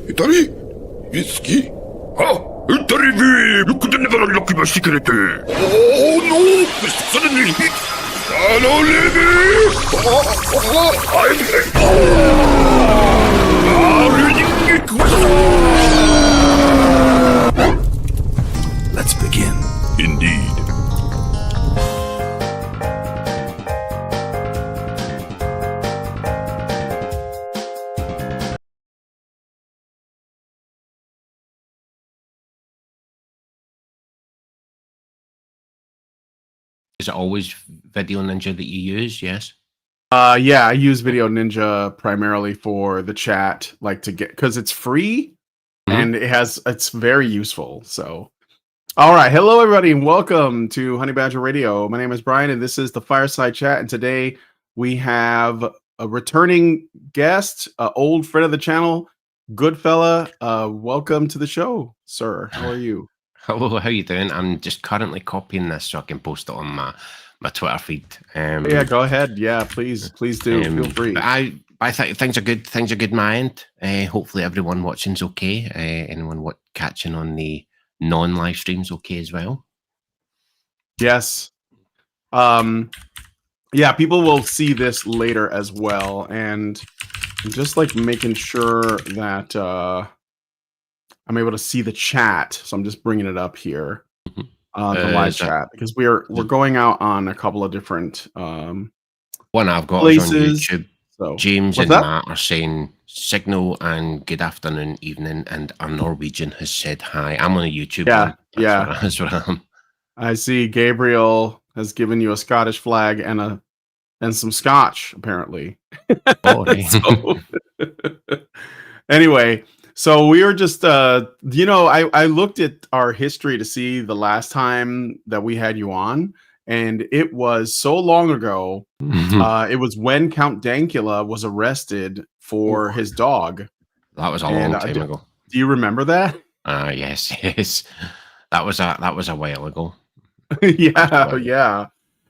Italy? Whiskey? Ah, Italy, you could never unlock my secret. Oh no! Suddenly, no, leave me! I'm Let's begin. Indeed. Is it always Video Ninja that you use? Yes. Yeah, I use Video Ninja primarily for the chat, like to get, because it's free and it's very useful. So, all right, hello everybody, and welcome to Honey Badger Radio. My name is Brian, and this is the Fireside Chat. And today we have a returning guest, old friend of the channel, 6oodfella. Welcome to the show, sir. How are you? Hello, how you doing? I'm just currently copying this so I can post it on my Twitter feed. Yeah, go ahead. Yeah, please do. Feel free. I think things are good. Things are good. My end. Hopefully, everyone watching's okay. Anyone catching on the non-live streams okay as well? Yes. Yeah, people will see this later as well, and I'm just like making sure that I'm able to see the chat. So I'm just bringing it up here. The live chat, because we're going out on a couple of different one I've got places. On YouTube. So James and that? Matt are saying signal and good afternoon, evening, and a Norwegian has said hi. I'm on a YouTube. Yeah, that's what I am. I see Gabriel has given you a Scottish flag and some scotch, apparently. Oh, right. Anyway. So we were just, I looked at our history to see the last time that we had you on, and it was so long ago. It was when Count Dankula was arrested for his dog. That was a long time ago. Do you remember that? Yes. That was a while ago. Yeah.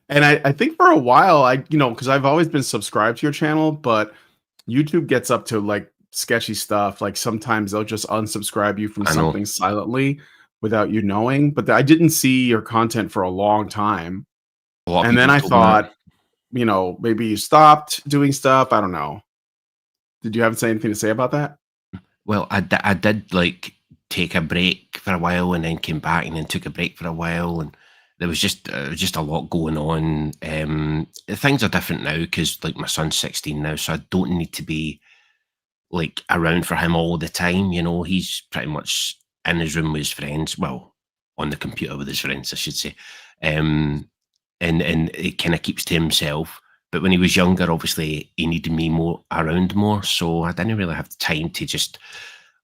And I think for a while, because I've always been subscribed to your channel, but YouTube gets up to like sketchy stuff. Like sometimes they'll just unsubscribe you from something silently without you knowing. But I didn't see your content for a long time. And then I thought, maybe you stopped doing stuff. I don't know. Did you have anything to say about that? Well, I did like take a break for a while and then came back and then took a break for a while, and there was just a lot going on. Things are different now because like my son's 16 now, so I don't need to be like around for him all the time. He's pretty much in his room with his friends, well, on the computer with his friends, I should say, and it kind of keeps to himself. But when he was younger, obviously he needed me around more, so I didn't really have the time to just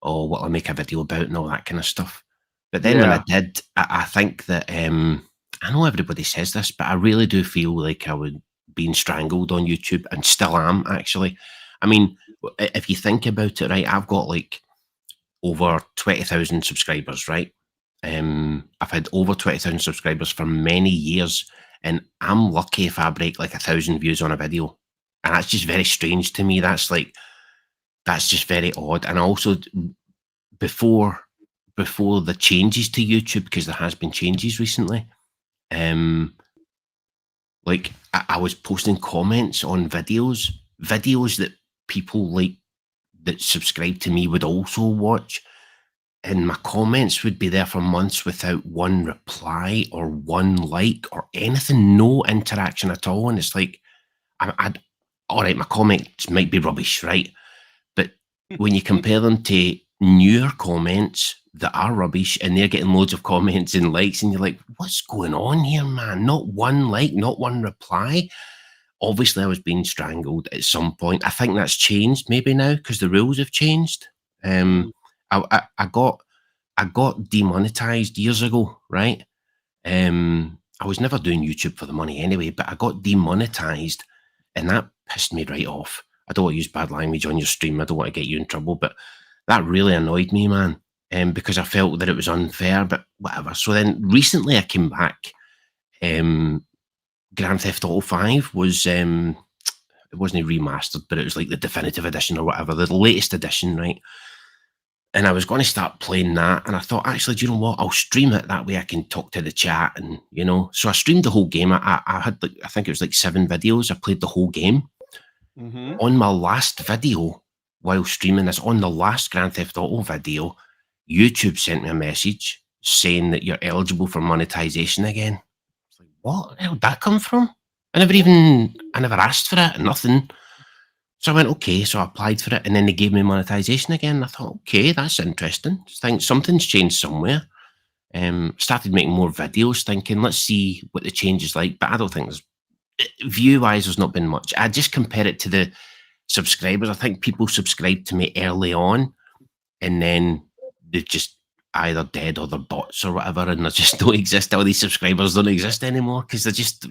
what I'll make a video about and all that kind of stuff. But then when I did, I think that I know everybody says this, but I really do feel like I was being strangled on YouTube, and still am, actually. I mean, if you think about it, right, I've got like over 20,000 subscribers, right? I've had over 20,000 subscribers for many years, and I'm lucky if I break like 1,000 views on a video. And that's just very strange to me. That's just very odd. And also before the changes to YouTube, because there has been changes recently, like I was posting comments on videos that people like that subscribe to me would also watch, and my comments would be there for months without one reply or one like or anything, no interaction at all. And it's like, all right, my comments might be rubbish, right? But when you compare them to newer comments that are rubbish and they're getting loads of comments and likes, and you're like, what's going on here, man? Not one like, not one reply. Obviously, I was being strangled at some point. I think that's changed maybe now because the rules have changed. I got demonetized years ago, right? I was never doing YouTube for the money anyway, but I got demonetized, and that pissed me right off. I don't want to use bad language on your stream. I don't want to get you in trouble, but that really annoyed me, man, because I felt that it was unfair, but whatever. So then recently I came back. Grand Theft Auto 5 was, it wasn't remastered, but it was like the definitive edition or whatever, the latest edition, right? and I was going to start playing that, and I thought, actually, do you know what? I'll stream it. That way I can talk to the chat, and So I streamed the whole game. I had I think it was like 7 videos. I played the whole game. Mm-hmm. On my last video, while streaming this, on the last Grand Theft Auto video, YouTube sent me a message saying that you're eligible for monetization again. I was like, what? Where did that come from? I never asked for it, nothing. So I went, okay, so I applied for it, and then they gave me monetization again. I thought, okay, that's interesting. I think something's changed somewhere. Started making more videos, thinking, let's see what the change is like. But I don't think view-wise, there's not been much. I just compare it to the subscribers. I think people subscribed to me early on, and then they're just either dead or they're bots or whatever, and they just don't exist. All these subscribers don't exist anymore because they're just,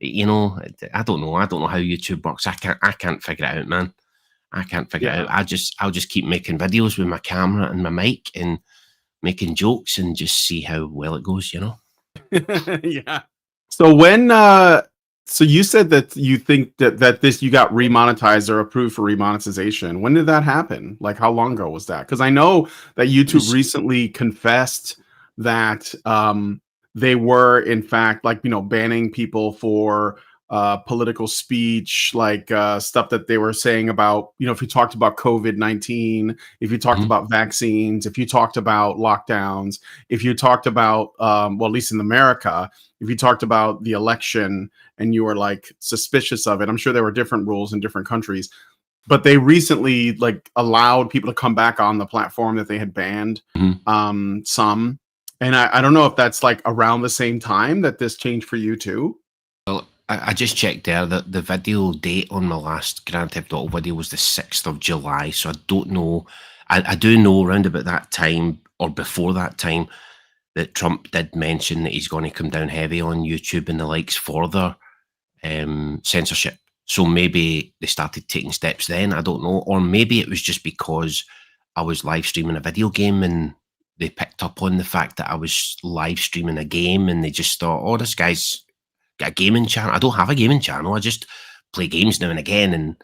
I don't know. I don't know how YouTube works. I can't figure it out, man. I can't figure it out. I'll just keep making videos with my camera and my mic and making jokes and just see how well it goes, Yeah. So so you said that you think that this you got remonetized or approved for remonetization. When did that happen? Like, how long ago was that? Because I know that YouTube recently confessed that they were in fact banning people for political speech, like stuff that they were saying about, if you talked about COVID-19, if you talked about vaccines, if you talked about lockdowns, if you talked about well, at least in America, if you talked about the election and you were like suspicious of it. I'm sure there were different rules in different countries, but they recently allowed people to come back on the platform that they had banned some. And I don't know if that's around the same time that this changed for you too. Well, I just checked there that the video date on my last Grand Theft Auto video was the 6th of July. So I don't know. I do know around about that time or before that time that Trump did mention that he's going to come down heavy on YouTube and the likes for their censorship. So maybe they started taking steps then. I don't know. Or maybe it was just because I was live streaming a video game and they picked up on the fact that I was live streaming a game and they just thought, oh, this guy's got a gaming channel. I don't have a gaming channel. I just play games now and again. And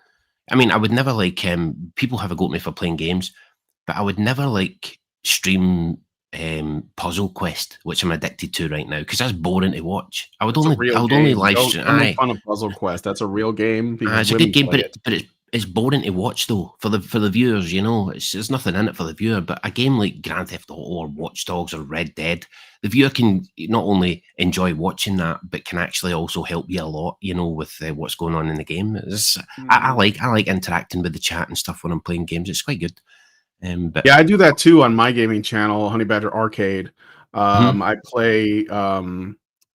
I mean, I would never people have a go at me for playing games, but I would never stream Puzzle Quest, which I'm addicted to right now because that's boring to watch. I would only live stream. Don't make fun of Puzzle Quest. That's a real game. It's a good game, but it's boring to watch though for the viewers. There's nothing in it for the viewer. But a game like Grand Theft Auto or Watch Dogs or Red Dead, the viewer can not only enjoy watching that, but can actually also help you a lot. With what's going on in the game. I like interacting with the chat and stuff when I'm playing games. It's quite good. But yeah, I do that too on my gaming channel, Honey Badger Arcade. I play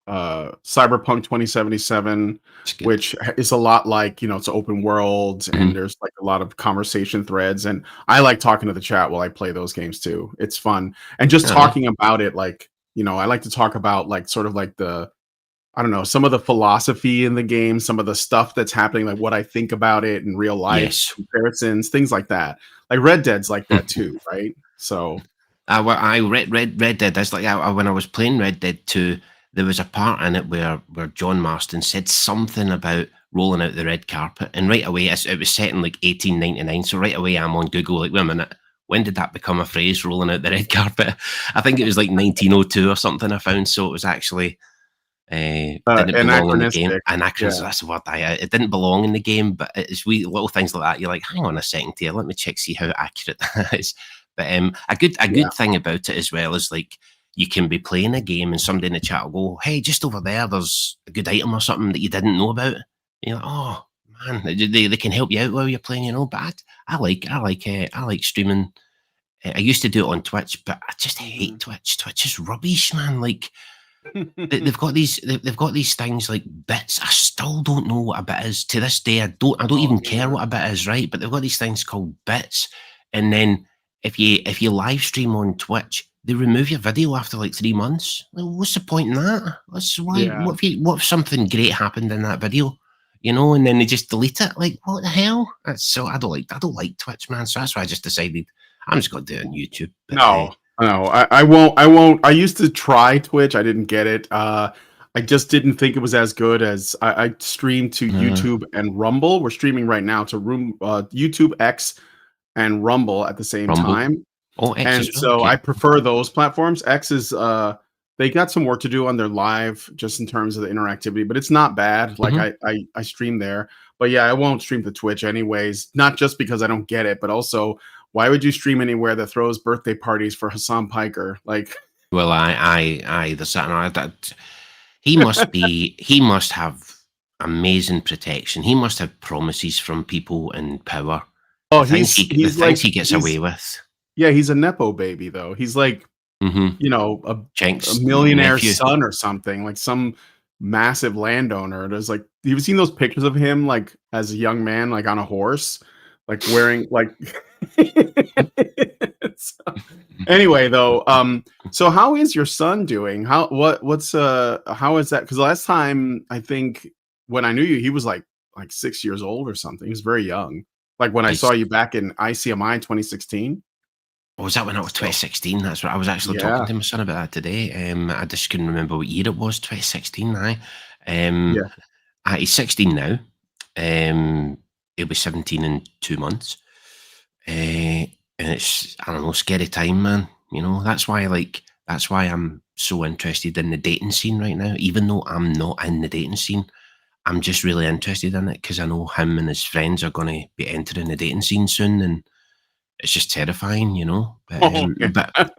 Cyberpunk 2077, which is a lot like, it's open world and there's a lot of conversation threads, and I like talking to the chat while I play those games too. It's fun. And just talking about it, I like to talk about sort of the, I don't know, some of the philosophy in the game, some of the stuff that's happening, what I think about it in real life, comparisons, things like that. Like Red Dead's like that too, right? So I Red Dead. That's when I was playing Red Dead 2, there was a part in it where John Marston said something about rolling out the red carpet, and right away it was set in 1899. So right away I'm on Google, wait a minute, when did that become a phrase, rolling out the red carpet? I think it was 1902 or something I found. So it was actually didn't belong in the game. Anachronistic, that's the word. It didn't belong in the game, but it's little things like that. You're like, hang on a second here, let me check, see how accurate that is. But a good thing about it as well is you can be playing a game and somebody in the chat will go, hey, just over there's a good item or something that you didn't know about. And you're like, oh man, they can help you out while you're playing, But I like streaming. I used to do it on Twitch, but I just hate Twitch. Twitch is rubbish, man. They've got these things like bits. I still don't know what a bit is to this day. I don't even care what a bit is, right? But they've got these things called bits, and then if you live stream on Twitch, they remove your video after 3 months. What's the point in that? What if something great happened in that video, and then they just delete it? What the hell? I don't like Twitch, man. So that's why I just decided I'm just gonna do it on YouTube. But, no, I won't. I used to try Twitch. I didn't get it. I just didn't think it was as good as I streamed to YouTube and Rumble. We're streaming right now to YouTube, X, and Rumble at the same time. Oh, X And as well. so Okay. I prefer those platforms. X is they got some work to do on their live just in terms of the interactivity, but it's not bad. Like Mhm. I stream there. But yeah, I won't stream to Twitch anyways, not just because I don't get it, but also why would you stream anywhere that throws birthday parties for Hassan Piker? Like Well, there's that, that he must have amazing protection. He must have promises from people in power. oh, The he's things like he gets away with. yeah, he's a nepo baby though. He's like, Mm-hmm. you know, a Cenk's millionaire nephew. son or something, like some massive landowner. There's like, you've seen those pictures of him like as a young man, like on a horse, like wearing like. So, anyway, though, so how is your son doing? How is that? Because last time I think when I knew you, he was like 6 years old or something. He was very young. Like when I He's, saw you back in ICMI 2016. was that when I was So 2016? That's what I was actually talking yeah, to my son about that today. I just couldn't remember what year it was. 2016. yeah. He's 16 now. He'll be 17 in 2 months. And it's, I don't know, scary time, man. You know, that's why I'm so interested in the dating scene right now. Even though I'm not in the dating scene, I'm just really interested in it because I know him and his friends are going to be entering the dating scene soon, and it's just terrifying, you know. Oh, yeah. But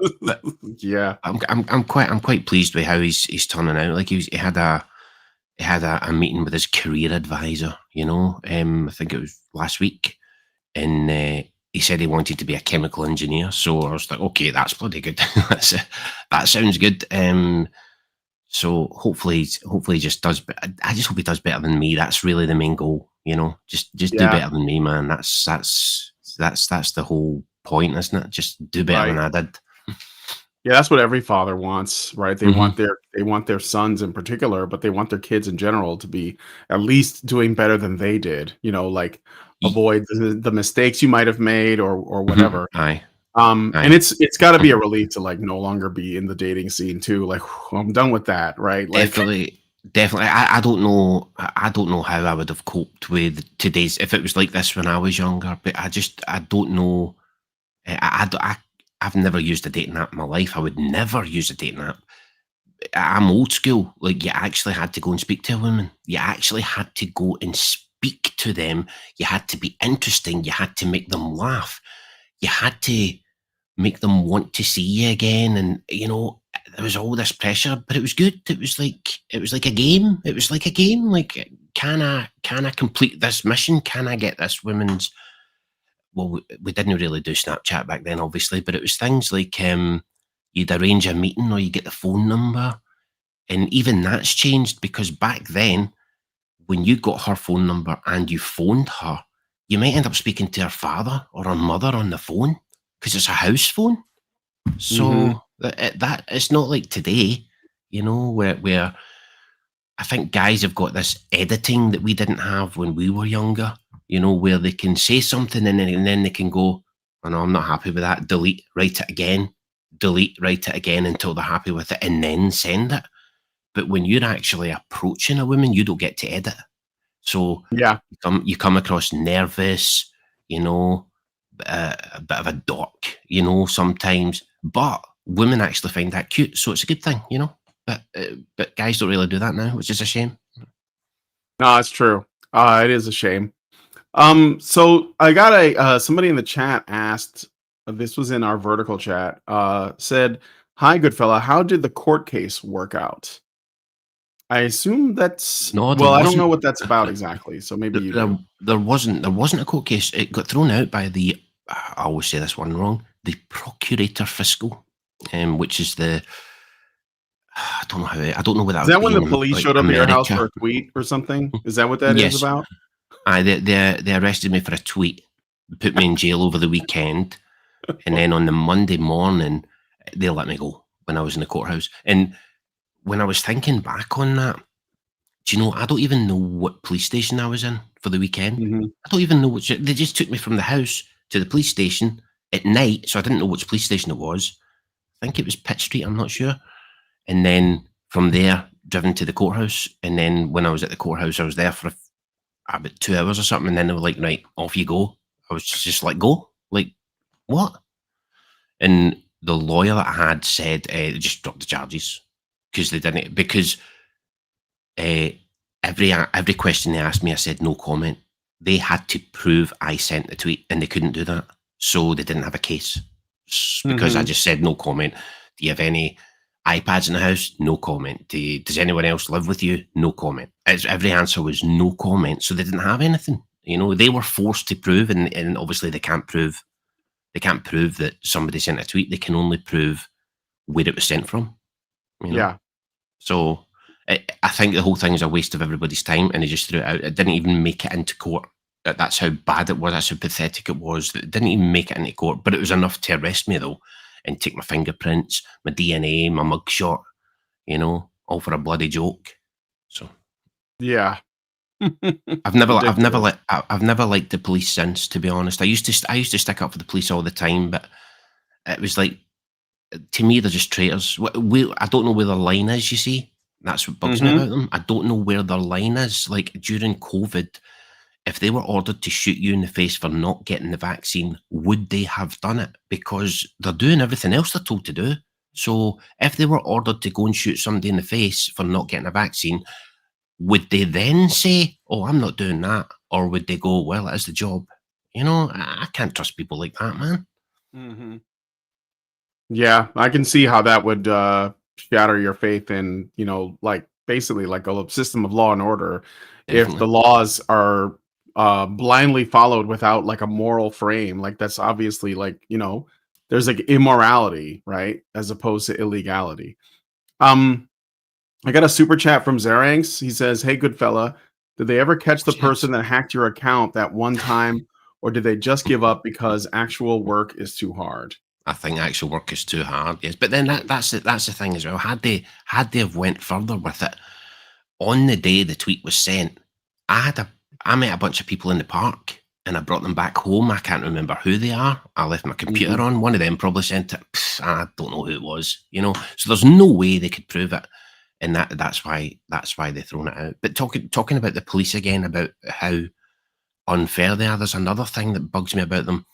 Yeah. I'm quite pleased with how he's turning out. Like he had a meeting with his career advisor, you know. I think it was last week, and he said he wanted to be a chemical engineer. So I was like, okay, that's bloody good. That sounds good. So hopefully he just does. I just hope he does better than me. That's really the main goal, you know. Just do Yeah. better than me, man. That's the whole point, isn't it? Just do better than Right. I did. Yeah, that's what every father wants, right? Hmm. They want their sons in particular, but they want their kids in general to be at least doing better than they did. You know, like avoid the mistakes you might have made or whatever. Aye, And aye. it's got to be a relief to like no longer be in the dating scene too. Like I'm done with that, right? Like Definitely. I don't know how I would have coped with today's if it was like this when I was younger. But I don't know. I've never used a dating app in my life. I would never use a dating app. I'm old school. Like you actually had to go and speak to a woman. You actually had to go and speak to them. You had to be interesting. You had to make them laugh. You had to make them want to see you again. And you know, there was all this pressure, but it was good. It was like a game. It was like a game. Like, can I complete this mission? Can I get this woman's? Well, we didn't really do Snapchat back then, obviously, but it was things like you'd arrange a meeting or you get the phone number, and even that's changed because back then, when you got her phone number and you phoned her, you might end up speaking to her father or her mother on the phone because it's a house phone. mhm. So that it's not like today, you know, where I think guys have got this editing that we didn't have when we were younger, you know, where they can say something and then they can go, oh no, I'm not happy with that, delete, write it again until they're happy with it, and then send it. But when you're actually approaching a woman, you don't get to edit. So Yeah. you come across nervous, you know, a bit of a dork, you know, sometimes. But women actually find that cute, so it's a good thing, you know. But guys don't really do that now, which is a shame. No, it's true. It is a shame. So I got a somebody in the chat asked, this was in our vertical chat, said, "Hi, good fella. How did the court case work out?" I assume that's No, there well, I don't know wasn't. what that's about exactly, so maybe you do. There wasn't a court case. It got thrown out by the. I always say this one wrong. The procurator fiscal, which is the. I don't know how. I don't know what that Is would that be when the in police like showed up at your house for America. a tweet or something? Is that what that is Yes, about? they arrested me for a tweet, put me in jail over the weekend, and then on the Monday morning they let me go when I was in the courthouse. And when I was thinking back on that, do you know, I don't even know what police station I was in for the weekend. Mhm. I don't even know which. They just took me from the house to the police station at night, so I didn't know which police station it was. I think it was Pitt Street. I'm not sure. And then from there, driven to the courthouse. And then when I was at the courthouse, I was there for about 2 hours or something. And then they were like, "Right, off you go." I was just like, "Go? Like what?" And the lawyer that I had said just drop the charges because they didn't. Because every question they asked me, I said no comment. They had to prove I sent the tweet, and they couldn't do that, so they didn't have a case because I Mhm. just said no comment. Do you have any iPads in the house? No comment. Does anyone else live with you? No comment. Every answer was no comment, so they didn't have anything. You know, they were forced to prove, and obviously they can't prove. They can't prove that somebody sent a tweet. They can only prove where it was sent from. You know, Yeah. so I think the whole thing is a waste of everybody's time, and they just threw it out. It didn't even make it into court. That's how bad it was. That's how pathetic it was. It didn't even make it into court, but it was enough to arrest me though, and take my fingerprints, my DNA, my mugshot. You know, all for a bloody joke. So Yeah. Ridiculous. I've never liked the police since. To be honest, I used to stick up for the police all the time, but it was like, to me, they're just traitors. I don't know where their line is, you see. That's what bugs me Mhm. about them. I don't know where their line is. Like during COVID, if they were ordered to shoot you in the face for not getting the vaccine, would they have done it? Because they're doing everything else they're told to do. So if they were ordered to go and shoot somebody in the face for not getting a vaccine, would they then say, "Oh, I'm not doing that," or would they go, "Well, it is the job"? You know, I can't trust people like that, man. Mhm. Yeah, I can see how that would shatter your faith in, like basically like a system of law and order if Definitely. the laws are blindly followed without like a moral frame. Like that's obviously like, there's like immorality, right? As opposed to illegality. Um I got a super chat from Zaranx. He says, "Hey, good fella, did they ever catch the Chance. person that hacked your account that one time, or did they just give up because actual work is too hard?" I think actual work is too hard. Yes, but then that's the thing as well. Had they have went further with it on the day the tweet was sent, I met a bunch of people in the park and I brought them back home. I can't remember who they are. I left my computer Mhm. on. One of them probably sent it. I don't know who it was. You know, so there's no way they could prove it, and that's why they thrown it out. But talking about the police again, about how unfair they are. There's another thing that bugs me about them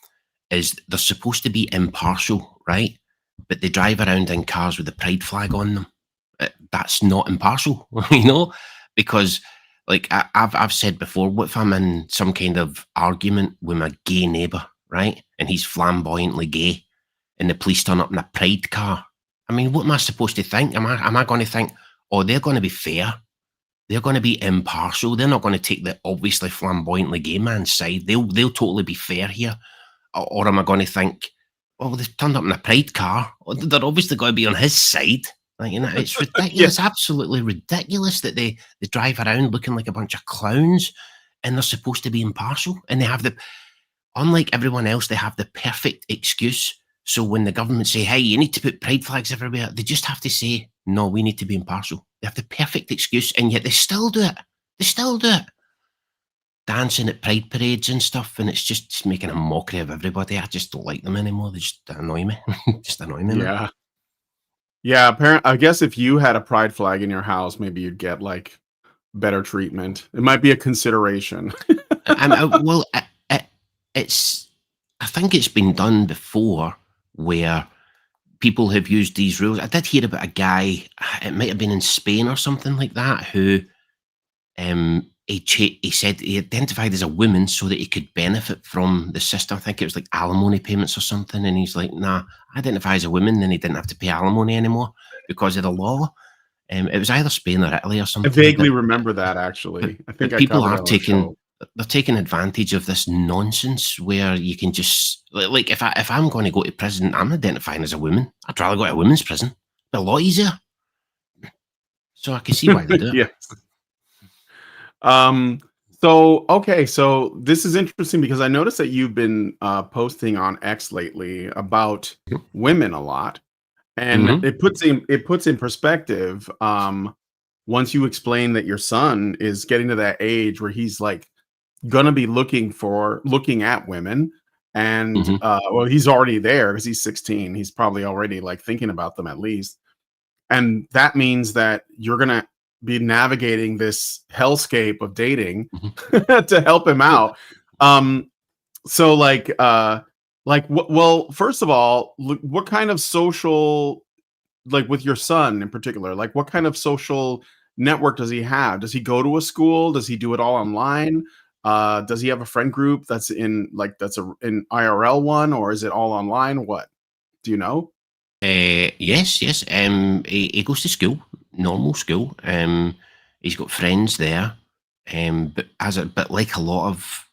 is they're supposed to be impartial, right? But they drive around in cars with the pride flag on them. That's not impartial, you know, because like I've said before, what if I'm in some kind of argument with my gay neighbour, right, and he's flamboyantly gay, and the police turn up in a pride car? I mean, what am I supposed to think? Am I going to think, oh, they're going to be fair? They're going to be impartial. They're not going to take the obviously flamboyantly gay man's side. They'll totally be fair here. Or am I going to think, well, they've turned up in a pride car. They're obviously going to be on his side. Like, it's Yeah. ridiculous, absolutely ridiculous that they drive around looking like a bunch of clowns, and they're supposed to be impartial. And they have unlike everyone else, they have the perfect excuse. So when the government say, "Hey, you need to put pride flags everywhere," they just have to say, "No, we need to be impartial." They have the perfect excuse, and yet they still do it. They still do it. Dancing at pride parades and stuff, and it's just making a mockery of everybody. I just don't like them anymore. They just annoy me. Just annoy me, man. Yeah. Yeah, I guess if you had a pride flag in your house, maybe you'd get like better treatment. It might be a consideration. Well, it's. I think it's been done before, where people have used these rules. I did hear about a guy. It might have been in Spain or something like that, who he said he identified as a woman so that he could benefit from the system. I think it was like alimony payments or something. And he's like, "Nah, I identify as a woman," then he didn't have to pay alimony anymore because of the law. It was either Spain or Italy or I something like vaguely that. remember that But actually. I think but I people covered are it on a taking show. they're taking advantage of this nonsense where you can just like, if I'm going to go to prison, I'm identifying as a woman. I'd rather go to a women's prison. A lot easier. So I can see why they do it. Yeah. Um, so okay, so this is interesting because I noticed that you've been posting on X lately about women a lot, and Mm-hmm. it puts in perspective. Once you explain that your son is getting to that age where he's like gonna be looking at women, and Mm-hmm. well, he's already there because he's 16. He's probably already like thinking about them at least, and that means that you're gonna be navigating this hellscape of dating Mm-hmm. to help him Well, out. Um, so like Like, what? Well, first of all, what kind of social, like with your son in particular, like what kind of social network does he have? Does he go to a school? Does he do it all online? Does he have a friend group that's in like that's a an IRL one, or is it all online? What do you know? Yes, yes. He goes to school, normal school. He's got friends there. But like a lot of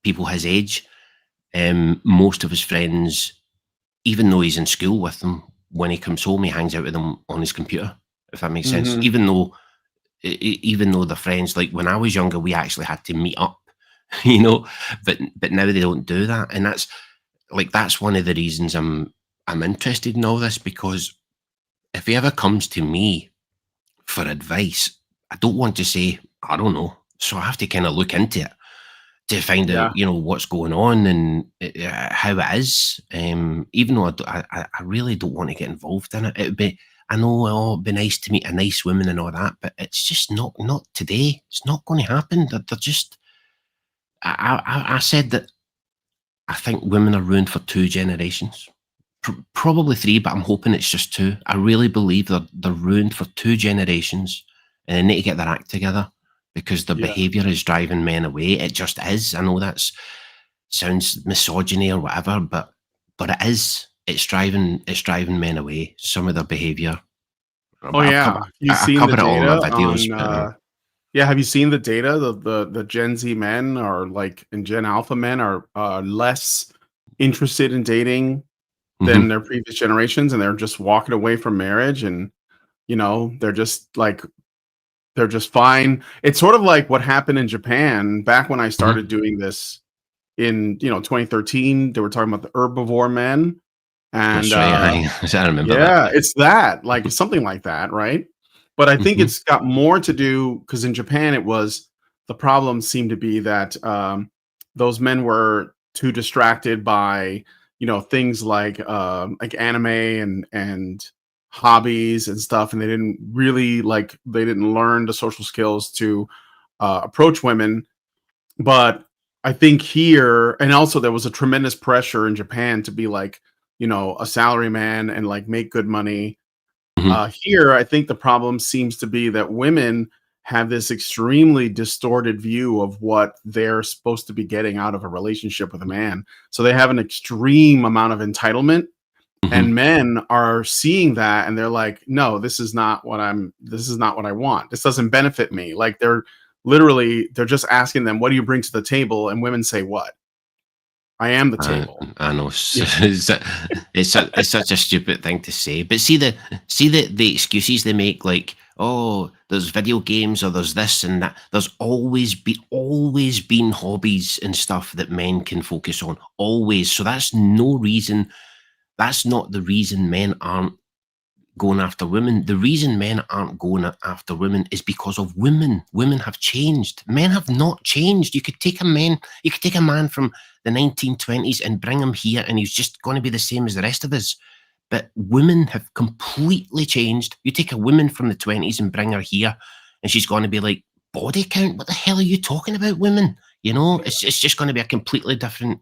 people his age, most of his friends, even though he's in school with them, when he comes home, he hangs out with them on his computer. If that makes sense. Hmm. Even though the friends, like when I was younger, we actually had to meet up, you know. But now they don't do that, and that's one of the reasons I'm interested in all this, because if he ever comes to me for advice, I don't want to say, I don't know. So I have to kind of look into it to find out, Yeah. what's going on and how it is. Even though I really don't want to get involved in it. I know, it'd be nice to meet a nice woman and all that, but it's just not today. It's not going to happen. They're just. I said that I think women are ruined for two generations. Probably three, but I'm hoping it's just two. I really believe they're ruined for two generations, and they need to get their act together because their Yeah. behaviour is driving men away. It just is. I know that sounds misogyny or whatever, but it is. It's driving men away. Some of their behaviour. Oh I've yeah. covered. You've I seen the covered it all in my data videos, on but yeah, have you seen the data? The Gen Z men are like and Gen Alpha men are less interested in dating than mhm, their previous generations, and they're just walking away from marriage, and they're just like they're just fine. It's sort of like what happened in Japan back when I started mhm. doing this in 2013. They were talking about the herbivore men, and That's right. I remember that. yeah, it's that, like, something like that, right? But I think Mhm, it's got more to do because in Japan, it was the problem seemed to be that, those men were too distracted by, things like anime and hobbies and stuff, and they didn't really they didn't learn the social skills to, approach women. But I think here, and also there was a tremendous pressure in Japan to be like, a salary man and like make good money. mhm, Here, I think the problem seems to be that women have this extremely distorted view of what they're supposed to be getting out of a relationship with a man. So they have an extreme amount of entitlement, mhm. and men are seeing that and they're like, no, this is not what I want. This doesn't benefit me. Like they're just asking them, what do you bring to the table? And women say, what? I am the table. I know. Yeah. It's such a stupid thing to say. But see the excuses they make, like, oh, there's video games or there's this and that. There's always been hobbies and stuff that men can focus on. Always. So that's no reason. That's not the reason men aren't going after women. The reason men aren't going after women is because of women. Women have changed. Men have not changed. You could take a man from the 1920s and bring him here, and he's just going to be the same as the rest of us. But women have completely changed. You take a woman from the 20s and bring her here, and she's going to be like, body count? What the hell are you talking about, women? It's just going to be a completely different.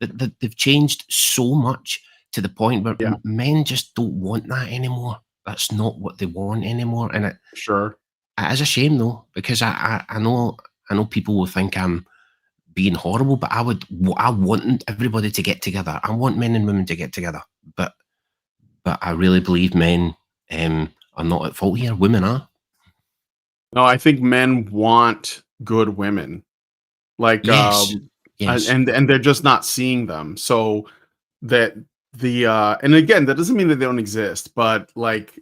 They've changed so much to the point where Yeah, men just don't want that anymore. That's not what they want anymore, and sure. it is a shame though, because I know people will think I'm being horrible, but I want everybody to get together. I want men and women to get together, but I really believe men are not at fault here. Women are. No, I think men want good women. Like Yes, yes. and they're just not seeing them. So that and again, that doesn't mean that they don't exist, but like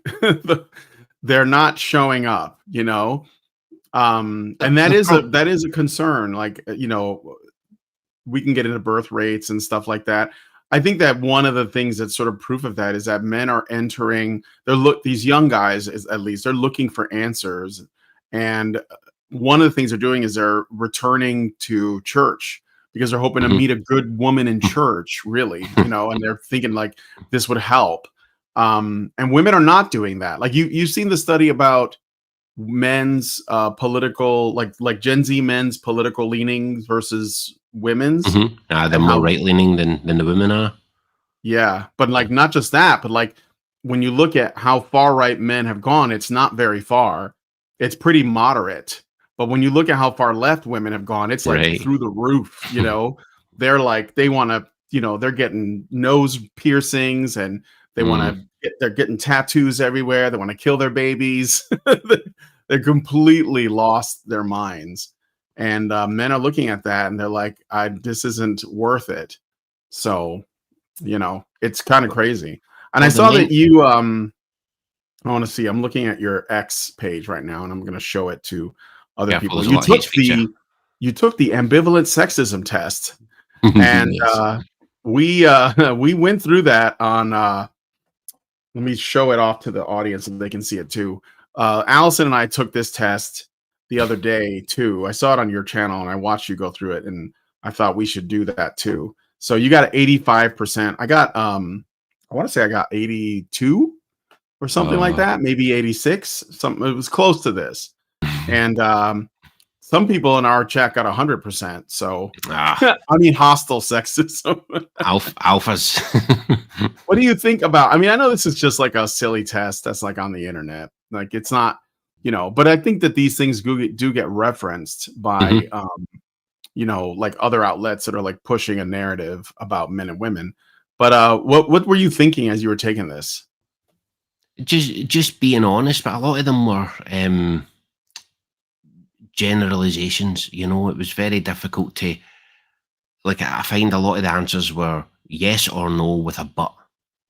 they're not showing up, The, and that the is a pro- that is a concern. Like, we can get into birth rates and stuff like that. I think that one of the things that's sort of proof of that is that men are entering. These young guys, at least, they're looking for answers, and one of the things they're doing is they're returning to church because they're hoping to Mhm. meet a good woman in church, really, and they're thinking like this would help. And women are not doing that. Like you've seen the study about men's political like Gen Z men's political leanings versus women's They're and more how right leaning than the women are. yeah, but like not just that, but like when you look at how far right men have gone, it's not very far. It's pretty moderate. But when you look at how far left women have gone, it's like Right. through the roof, you know. They're like they want to, you know, they're getting nose piercings and they want Mm. to they're getting tattoos everywhere. They want to kill their babies. They're completely lost their minds. And men are looking at that and they're like, this isn't worth it. So you know, it's kind of crazy. And I Well, the saw that main you I want to see. I'm looking at your X page right now and I'm going to show it to other careful, people. there's a lot of hate speech here. You took the ambivalent sexism test and Yes. we went through that on let me show it off to the audience and they can see it too. Allison and I took this test the other day too. I saw it on your channel and I watched you go through it and I thought we should do that too. So you got 85%. I got I want to say I got 82 or something like Uh, that, maybe 86. Something it was close to this. And some people in our chat got 100%. So ah, I mean hostile sexism. alphas. What do you think about? I mean, I know this is just like a silly test that's like on the internet. Like it's not, you know, but I think that these things do get referenced by Mhm. you know, like other outlets that are like pushing a narrative about men and women. But what were you thinking as you were taking this? Just being honest, but a lot of them were generalizations. You know, it was very difficult to like. I find a lot of the answers were yes or no with a but.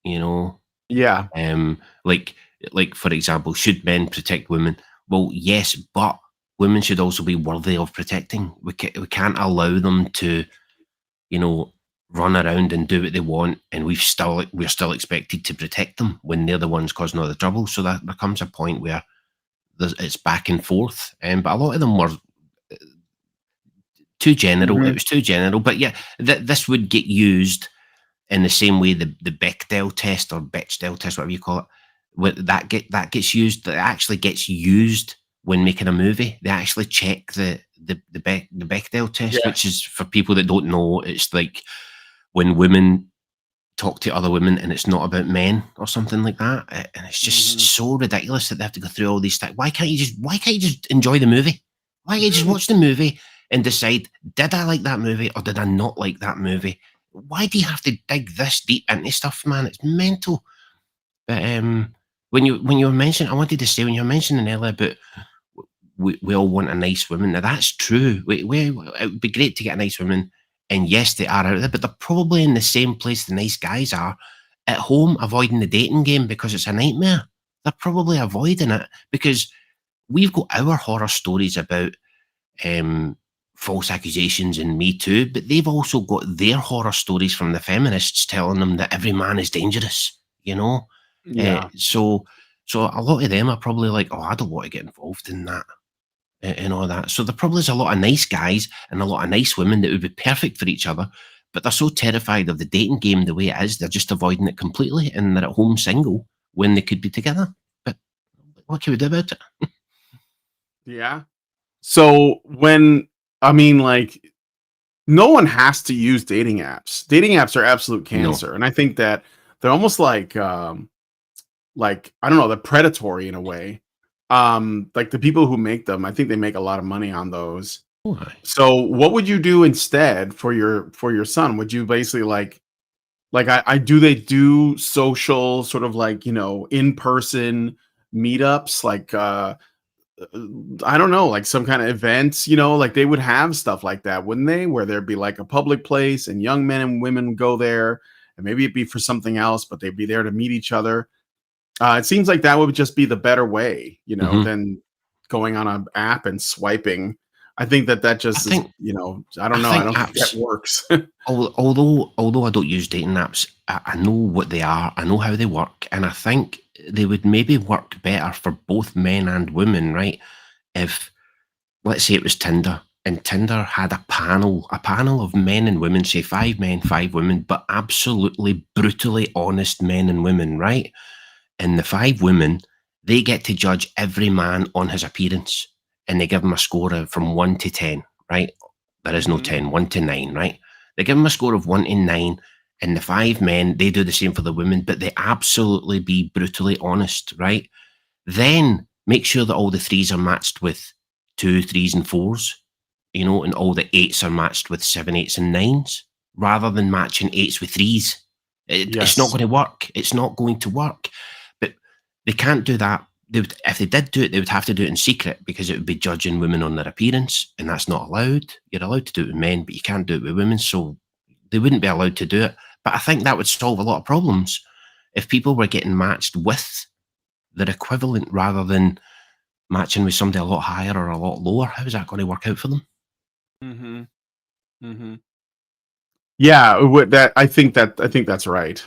You know, Yeah. um, like like for example, should men protect women? Well, yes, but women should also be worthy of protecting. We can't allow them to, you know, run around and do what they want, and we're still expected to protect them when they're the ones causing all the trouble. So that there comes a point where it's back and forth. But a lot of them were too general. It Hmm. was too general. But yeah, this would get used in the same way the Bechdel test or Bechdel test, whatever you call it, that gets used. That actually gets used when making a movie. They actually check the Bechdel test, Yeah. which is for people that don't know. It's like when women talk to other women and it's not about men or something like that. And it's just Hmm. so ridiculous that they have to go through all these things. Why can't you just enjoy the movie? Why can't you just watch the movie and decide, did I like that movie or did I not like that movie? Why do you have to dig this deep into stuff, man? It's mental. But when you were mentioning, I wanted to say when you were mentioning earlier about we all want a nice woman. Now that's true. It would be great to get a nice woman, and yes, they are out there, but they're probably in the same place the nice guys are at home, avoiding the dating game because it's a nightmare. They're probably avoiding it because we've got our horror stories about um, false accusations and Me Too, but they've also got their horror stories from the feminists telling them that every man is dangerous. You know, Yeah. so a lot of them are probably like, oh, I don't want to get involved in that and all that. So there probably is a lot of nice guys and a lot of nice women that would be perfect for each other, but they're so terrified of the dating game the way it is, they're just avoiding it completely and they're at home single when they could be together. But what can we do about it? Yeah. So when I mean like no one has to use dating apps. Dating apps are absolute No. cancer. And I think that they're almost like I don't know, they're predatory in a way. Like the people who make them, I think they make a lot of money on those. Oh, aye. So what would you do instead for your son? Would you basically like I do they do social sort of like, you know, in-person meetups like I don't know, like some kind of events, you know, like they would have stuff like that, wouldn't they? Where there'd be like a public place and young men and women go there and maybe it'd be for something else, but they'd be there to meet each other. It seems like that would just be the better way, you know, Mhm. than going on an app and swiping. I think that that I just is, think you know, I I don't know. I think don't think that apps, works. although I don't use dating apps, I know what they are. I know how they work, and I think they would maybe work better for both men and women, right? If let's say it was Tinder, and Tinder had a panel of men and women, say 5 men, 5 women, but absolutely brutally honest men and women, right? And the 5 women, they get to judge every man on his appearance, and they give him a score of from 1 to 10, right? There is no 10, 1 to 9, right? They give them a score of 1 to 9, and the 5 men, they do the same for the women, but they absolutely be brutally honest, right? Then make sure that all the 3s are matched with 2, 3s, and 4s, you know, and all the 8s are matched with 7, 8s, and 9s, rather than matching 8s with 3s. It's not going to work. It's not going to work. But they can't do that. If they did do it, they would have to do it in secret, because it would be judging women on their appearance, and that's not allowed. You're allowed to do it with men, but you can't do it with women, so they wouldn't be allowed to do it. But I think that would solve a lot of problems if people were getting matched with their equivalent rather than matching with somebody a lot higher or a lot lower. How is that going to work out for them? Yeah, that I think that's right.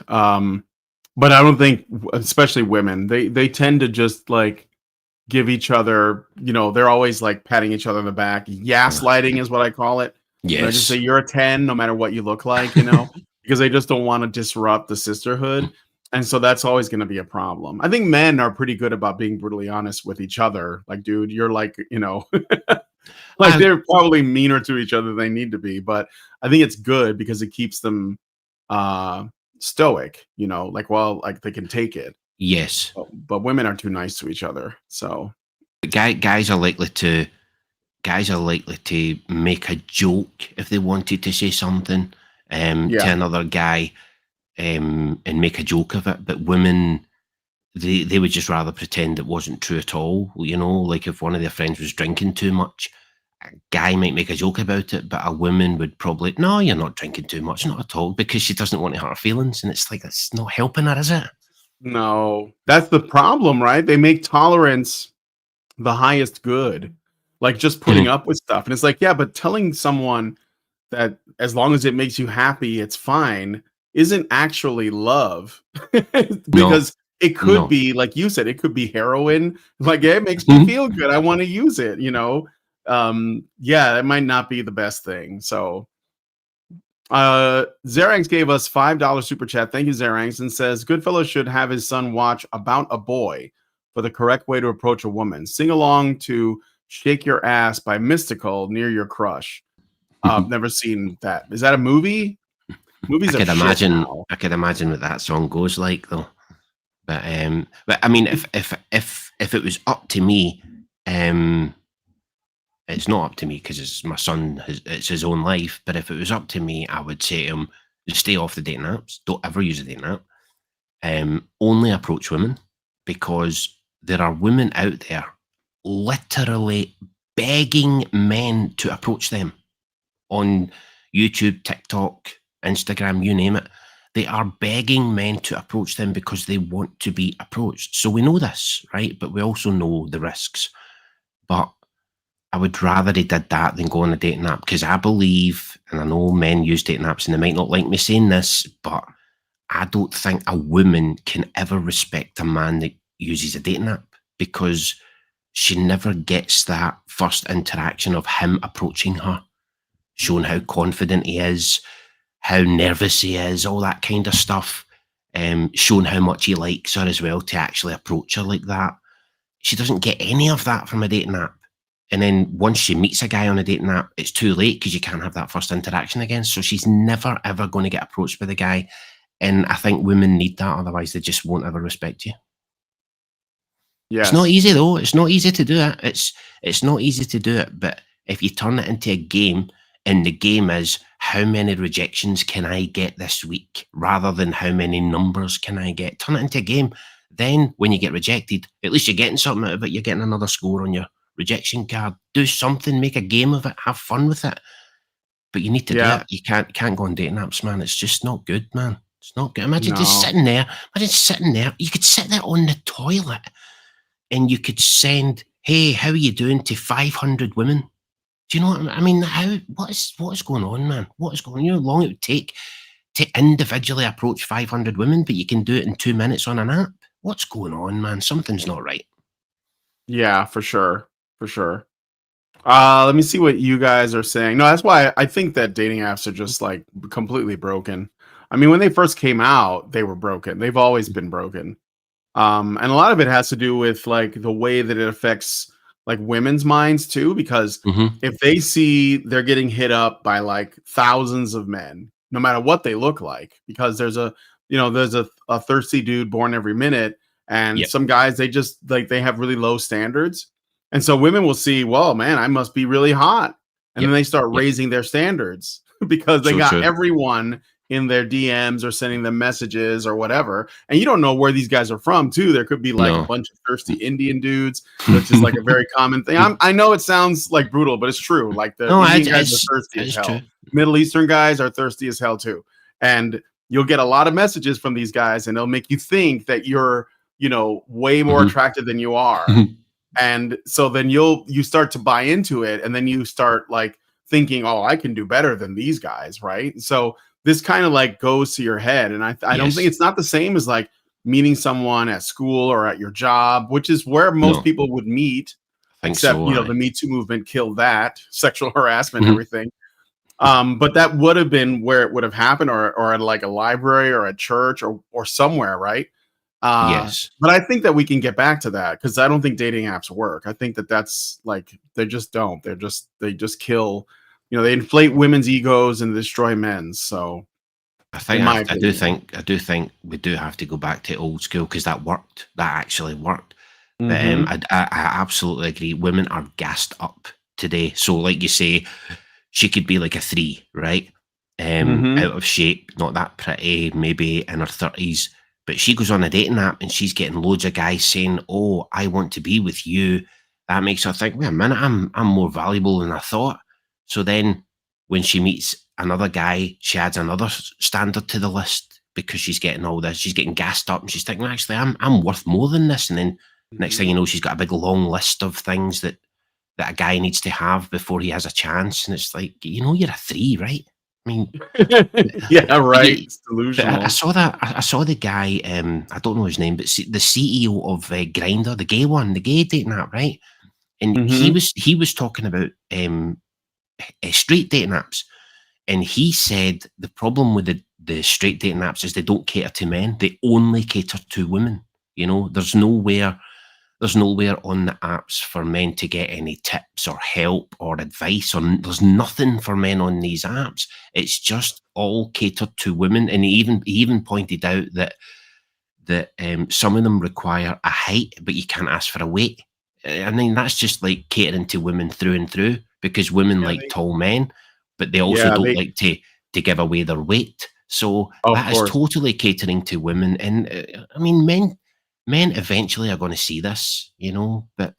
But I don't think, especially women, they tend to just like give each other, you know, they're always like patting each other on the back. Gaslighting is what I call it. Yes. You know, just say you're a 10 no matter what you look like, you know, because they just don't want to disrupt the sisterhood. And so that's always going to be a problem. I think men are pretty good about being brutally honest with each other. Like, dude, you're like, you know, like they're probably meaner to each other than they need to be. But I think it's good because it keeps them stoic, you know, like, well, like they can take it. Yes. But women are too nice to each other. So guys are likely to make a joke if they wanted to say something to another guy and make a joke of it. But women, they would just rather pretend it wasn't true at all. You know, like if one of their friends was drinking too much, a guy might make a joke about it, but a woman would probably, no, you're not drinking too much, not at all, because she doesn't want to hurt her feelings. And it's like, it's not helping her, is it? No, that's the problem, right? They make tolerance the highest good, like just putting up with stuff. And it's like, yeah, but telling someone that as long as it makes you happy, it's fine, isn't actually love. Because it could be, like you said, it could be heroin. Like, yeah, it makes me feel good, I want to use it, you know. Yeah, it might not be the best thing. So Zeranx gave us $5 super chat. Thank you, Zeranx, and says Goodfellow should have his son watch About a Boy for the correct way to approach a woman. Sing along to Shake Your Ass by Mystical near your crush. Never seen that. Is that a movie? Movies I could imagine what that song goes like, though. But I mean, if it was up to me, it's not up to me because it's my son. It's his own life. But if it was up to me, I would say to him, just stay off the dating apps. Don't ever use a dating app. Only approach women, because there are women out there literally begging men to approach them on YouTube, TikTok, Instagram, you name it. They are begging men to approach them because they want to be approached. So we know this, right? But we also know the risks. But I would rather he did that than go on a dating app, because I believe, and I know men use dating apps and they might not like me saying this, but I don't think a woman can ever respect a man that uses a dating app, because she never gets that first interaction of him approaching her, showing how confident he is, how nervous he is, all that kind of stuff, showing how much he likes her as well, to actually approach her like that. She doesn't get any of that from a dating app. And then once she meets a guy on a dating app, it's too late because you can't have that first interaction again. So she's never, ever going to get approached by the guy. And I think women need that. Otherwise, they just won't ever respect you. Yes. It's not easy, though. It's not easy to do it. It's not easy to do it. But if you turn it into a game, and the game is how many rejections can I get this week, rather than how many numbers can I get, turn it into a game. Then when you get rejected, at least you're getting something out of it. You're getting another score on your rejection card. Do something, make a game of it, have fun with it. But you need to do it. You can't go on dating apps, man. It's just not good, man. It's not good. Imagine just sitting there. You could sit there on the toilet and you could send, hey, how are you doing, to 500 women. Do you know what I mean? What is going on, man? What is going on? You know how long it would take to individually approach 500 women, but you can do it in 2 minutes on an app? What's going on, man? Something's not right. Yeah, for sure. For sure. Let me see what you guys are saying. No, that's why I think that dating apps are just like completely broken. I mean, when they first came out, they were broken. They've always been broken. And a lot of it has to do with like the way that it affects like women's minds too, because Mm-hmm. if they see they're getting hit up by like thousands of men, no matter what they look like, because there's a thirsty dude born every minute, and Yep. some guys they just like they have really low standards, and so women will see, well, man, I must be really hot, and then Yep. they start Yep. raising their standards because they So got true. everyone in their DMs or sending them messages or whatever. And you don't know where these guys are from, too. There could be like a No. bunch of thirsty Indian dudes, which is like a very common thing. I know it sounds like brutal, but it's true. Like the No, Indian guys are thirsty as it's true. hell. Middle Eastern guys are thirsty as hell, too. And you'll get a lot of messages from these guys, and they'll make you think that you're, way more attractive than you are. And so then you start to buy into it, and then you start like thinking, oh, I can do better than these guys, right? So this kind of like goes to your head, and I don't think Yes. it's not the same as like meeting someone at school or at your job, which is where most No. people would meet, I think except so. the Me Too movement killed that sexual harassment, Mhm. everything. But that would have been where it would have happened, or at like a library or a church or somewhere, right? Yes. But I think that we can get back to that, because I don't think dating apps work. I think that that's like they just don't. They just kill. They inflate women's egos and destroy men's. So, in my I do opinion. think we do have to go back to old school because that worked. That actually worked. But Mm-hmm. I absolutely agree. Women are gassed up today. So, like you say, she could be like a 3, right? Mm-hmm. Out of shape, not that pretty, maybe in her 30s. But she goes on a dating app and she's getting loads of guys saying, "Oh, I want to be with you." That makes her think, "Wait a minute, I'm more valuable than I thought." So then, when she meets another guy, she adds another standard to the list because she's getting all this. She's getting gassed up and she's thinking, "Actually, I'm worth more than this." And then next thing you know, she's got a big long list of things that a guy needs to have before he has a chance. And it's like, you're a 3, right? I mean, Yeah, but right. you, It's but I delusional. saw that. I saw the guy. I don't know his name, but the CEO of Grinder, the gay one, the gay dating app, right? And he Mm-hmm. was talking about straight dating apps, and he said the problem with the straight dating apps is they don't cater to men; they only cater to women. There's nowhere on the apps for men to get any tips or help or advice. There's nothing for men on these apps. It's just all catered to women. And he even pointed out that some of them require a height, but you can't ask for a weight. I mean, that's just like catering to women through and through, because women Yeah, like tall men, but they also yeah, don't like to give away their weight. So of that is course. totally catering to women. And I mean, men eventually are going to see this, But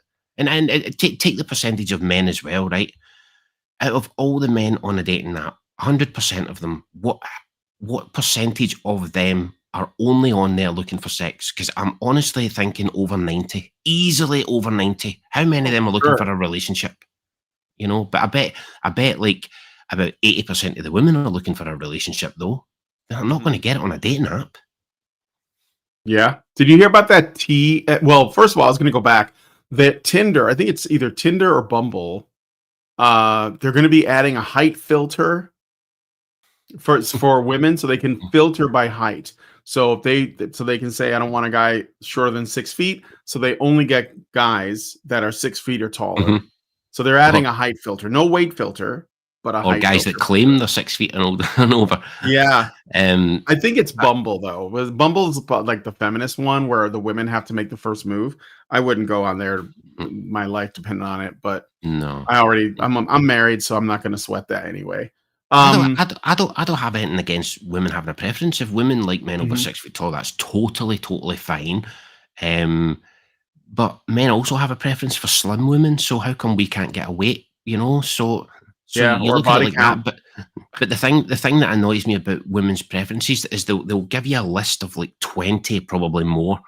take the percentage of men as well, right? Out of all the men on a dating app, 100% of them, what percentage of them are only on there looking for sex? Because I'm honestly thinking over 90, easily over 90. How many of Oh, them are for looking sure. for a relationship? But I bet like about 80% of the women are looking for a relationship, though. They're not going to Mhm. get it on a dating app. Yeah. Did you hear about that well, first of all, I was going to go back. That Tinder, I think it's either Tinder or Bumble. They're going to be adding a height filter for women, so they can filter by height. So they can say, I don't want a guy shorter than 6 feet, so they only get guys that are 6 feet or taller. Mhm. So they're adding Or, a height filter, no weight filter, but a or height guys that filter. claim they're 6 feet and older and over. Yeah, Um, I think it's I- Bumble though. Bumble's like the feminist one where the women have to make the first move. I wouldn't go on there. My life depended on it, but no. I'm married, so I'm not going to sweat that anyway. I don't, Um, I, don't, I don't, I don't have anything against women having a preference. If women like men over mhm. 6 feet tall, that's totally, totally fine. Um, but men also have a preference for slim women. So how come we can't get a weight? So Yeah, you or a look at it body like count. that. But the thing that annoys me about women's preferences is they'll give you a list of like 20, probably more,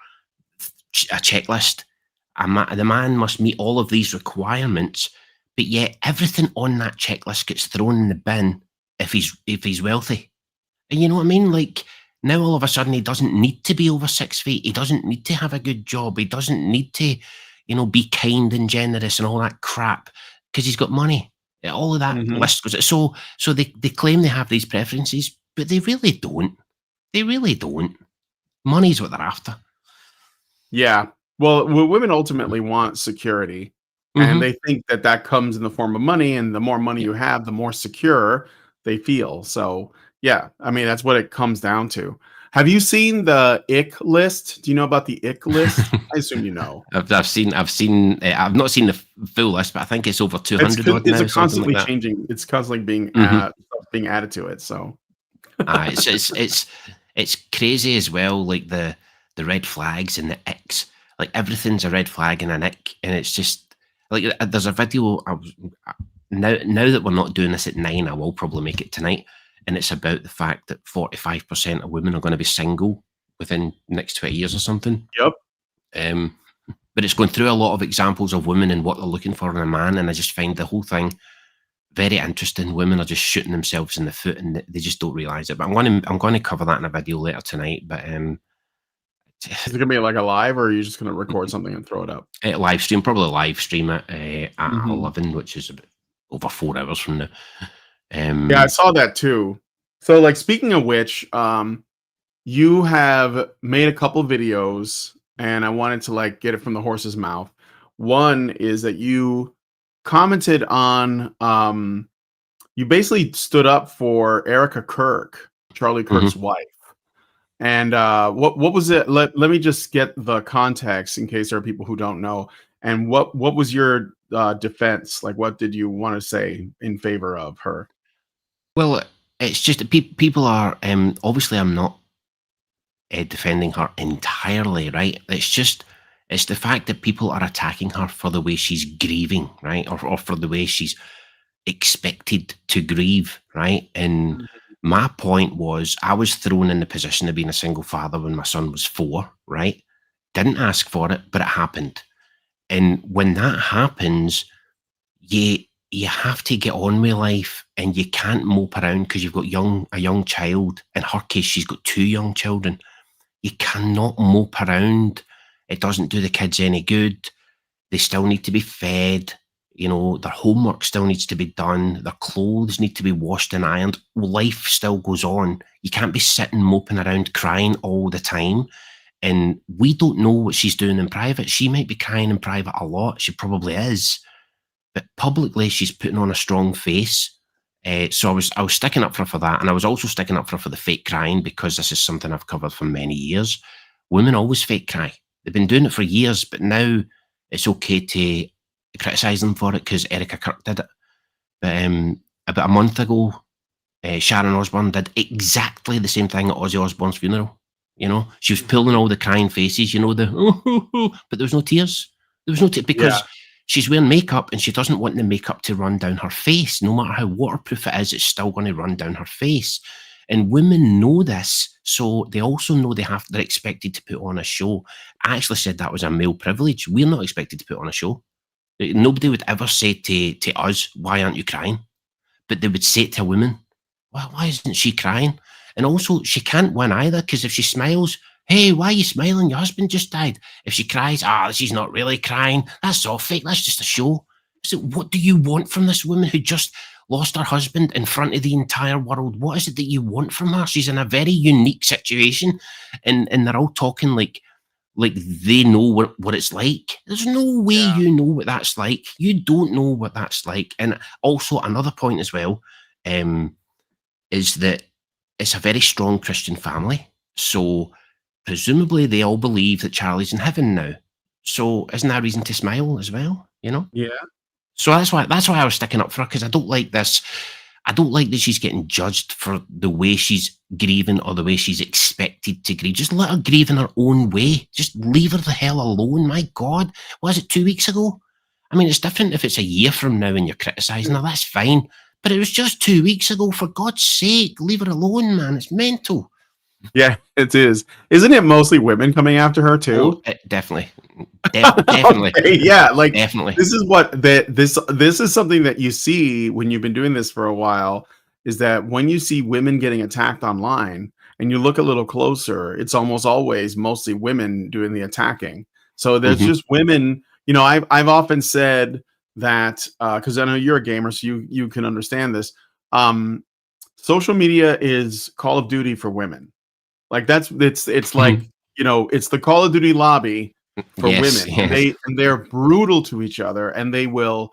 a checklist. The man must meet all of these requirements, but yet everything on that checklist gets thrown in the bin if he's wealthy. And you know what I mean? Like, now all of a sudden he doesn't need to be over 6 feet. He doesn't need to have a good job. He doesn't need to, be kind and generous and all that crap because he's got money. All of that Mhm. list goes. So they claim they have these preferences, but they really don't. They really don't. Money's what they're after. Yeah. Well, women ultimately want security. and Hmm. they think that that comes in the form of money, and the more money you have, the more secure they feel. So, yeah, I mean, that's what it comes down to. Have you seen the ick list? Do you know about the ick list? I assume you know. I've not seen the full list, but I think it's over 200 odd It's a now, something like constantly that. changing. It's constantly Hmm. being added to it. So It's crazy as well, like the red flags and the icks. Like everything's a red flag and an ick, and it's just like there's a video. Now that we're not doing this at 9, I will probably make it tonight, and it's about the fact that 45% of women are going to be single within the next 20 years or something. yep. Um, but it's going through a lot of examples of women and what they're looking for in a man, and I just find the whole thing very interesting. Women are just shooting themselves in the foot, and they just don't realize it. But I'm going to cover that in a video later tonight. But Is it gonna be like a live, or are you just gonna record something and throw it up? live stream, probably live stream it at Mhm. 11, which is about over 4 hours from now. Yeah, I Um, saw that too. So, like, speaking of which, you have made a couple videos, and I wanted to like get it from the horse's mouth. One is that you commented on, you basically stood up for Erica Kirk, Charlie Kirk's mhm. wife. And what was it? Let me just get the context in case there are people who don't know. And what was your defense? Like, what did you want to say in favor of her? Well, it's just that people are obviously I'm not defending her entirely, right? It's the fact that people are attacking her for the way she's grieving, right, or for the way she's expected to grieve, right? And Mhm. my point was, I was thrown in the position of being a single father when my son was 4, right? Didn't ask for it, but it happened. And when that happens, you you have to get on with life, and you can't mope around because you've got a young child. In her case, she's got 2 young children. You cannot mope around. It doesn't do the kids any good. They still need to be fed. You know, their homework still needs to be done. Their clothes need to be washed and ironed. Life still goes on. You can't be sitting moping around crying all the time. And we don't know what she's doing in private. She might be crying in private a lot. She probably is. But publicly, she's putting on a strong face. So I was sticking up for her for that, and I was also sticking up for her for the fake crying, because this is something I've covered for many years. Women always fake cry. They've been doing it for years, but now it's okay to criticise them for it because Erica Kirk did it. But about a month ago, Sharon Osbourne did exactly the same thing at Ozzy Osbourne's funeral. You know, she was pulling all the crying faces, you know, but there was no tears. There was no tears Yeah, because she's wearing makeup and she doesn't want the makeup to run down her face. No matter how waterproof it is, it's still going to run down her face. And women know this, so they also know they're expected to put on a show. I actually said that was a male privilege. We're not expected to put on a show. Nobody would ever say to us, "Why aren't you crying?" But they would say it to a woman, why isn't she crying? And also, she can't win either, because if she smiles, hey, why are you smiling? Your husband just died. If she cries, she's not really crying. That's all fake. That's just a show. So, what do you want from this woman who just lost her husband in front of the entire world? What is it that you want from her? She's in a very unique situation, and they're all talking like they know what it's like. There's no way yeah, you know what that's like. You don't know what that's like. And also another point as well, um, is that it's a very strong Christian family. So presumably they all believe that Charlie's in heaven now. So isn't that a reason to smile as well? You know? yeah, So that's why I was sticking up for her, because I don't like this. I don't like that she's getting judged for the way she's grieving or the way she's expected to grieve. Just let her grieve in her own way. Just leave her the hell alone. My God, was it 2 weeks ago? I mean, it's different if it's a year from now and you're criticising her. That's fine. But it was just 2 weeks ago. For God's sake, leave her alone, man. It's mental. yeah. It is. Isn't it mostly women coming after her Oh, too? definitely, definitely, Okay, yeah. Like, definitely. this is what this is something that you see when you've been doing this for a while. Is that when you see women getting attacked online and you look a little closer, it's almost always mostly women doing the attacking. So there's Hmm. just women. You know, I've often said that because I know you're a gamer, so you can understand this. Um, Social media is Call of Duty for women. Like, it's like, you know, it's the Call of Duty lobby, for Yes, women, and yes. they're brutal to each other, and they will,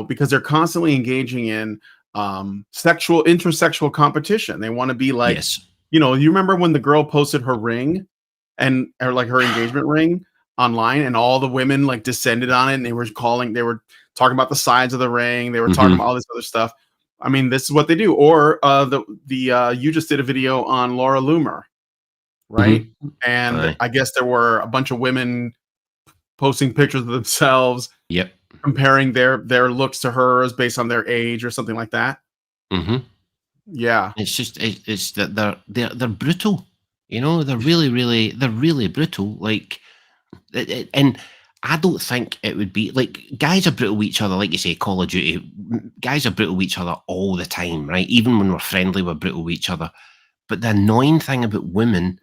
because they're constantly engaging in intersexual competition. They want to be like, Yes. you remember when the girl posted her ring or like her engagement ring online, and all the women like descended on it, and they were talking about the sides of the ring, they were talking Mhm. about all this other stuff. I mean, this is what they do. Or you just did a video on Laura Loomer, right? Mhm. And Aye. I guess there were a bunch of women posting pictures of themselves, Yep. comparing their looks to hers based on their age or something like that. Mhm. Yeah. It's just it's that they're brutal. They're really brutal. Like, and I don't think it would be like guys are brutal with each other, like you say, Call of Duty. Guys are brutal with each other all the time, right? Even when we're friendly, we're brutal with each other. But the annoying thing about women,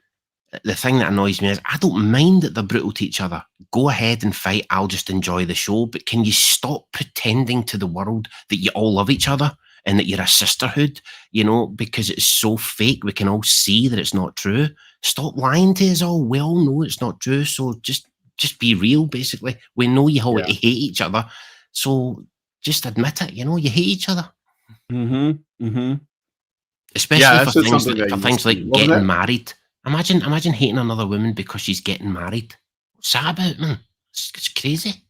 the thing that annoys me is I don't mind that they're brutal to each other. Go ahead and fight. I'll just enjoy the show. But can you stop pretending to the world that you all love each other and that you're a sisterhood? Because it's so fake. We can all see that it's not true. Stop lying to us all. We all know it's not true. So just be real. Basically, we know you all Yeah. hate each other. So just admit it. You hate each other. Mm-hmm. Mm-hmm. Yeah, Especially that's just something that for you things just like what was getting that? married. Imagine hating another woman because she's getting married. What's that about, man? It's crazy.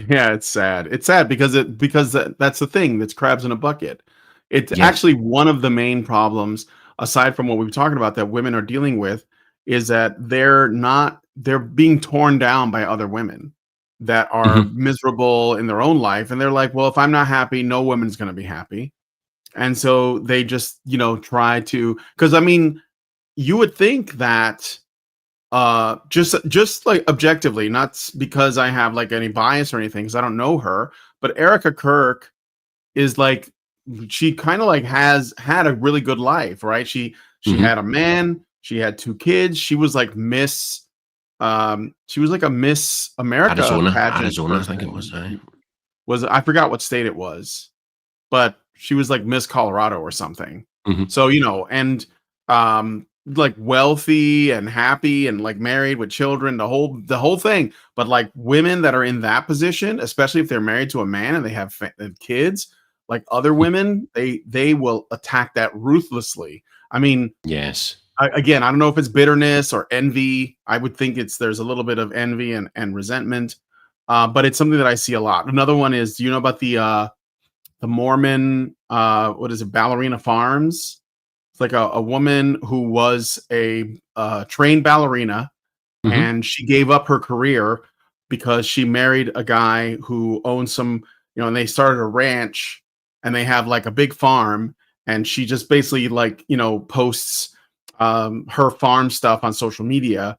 Yeah, it's sad. It's sad because that's the thing. That's crabs in a bucket. It's Yes. actually one of the main problems, aside from what we were talking about, that women are dealing with, is that they're being torn down by other women that are Mhm. miserable in their own life, and they're like, well, if I'm not happy, no woman's going to be happy, and so they just try to. Because I mean, you would think that just like objectively, not because I have like any bias or anything, because I don't know her, but Erica Kirk is like, she kind of like has had a really good life, right? She Mhm. had a man, she had 2 kids, she was like a Miss America pageant Arizona, I think it was. person. Aye. I forgot what state it was, but she was like Miss Colorado or something. Mhm. So, and like wealthy and happy and like married with children, the whole thing. But like women that are in that position, especially if they're married to a man and they have kids, like other women, they will attack that ruthlessly. I mean, Yes. again, I don't know if it's bitterness or envy. I would think there's a little bit of envy and resentment. But it's something that I see a lot. Another one is, do you know about the Mormon, what is it, Ballerina Farms? It's like a woman who was a trained ballerina, Mhm. and she gave up her career because she married a guy who owned some, and they started a ranch, and they have like a big farm, and she just basically like, posts her farm stuff on social media.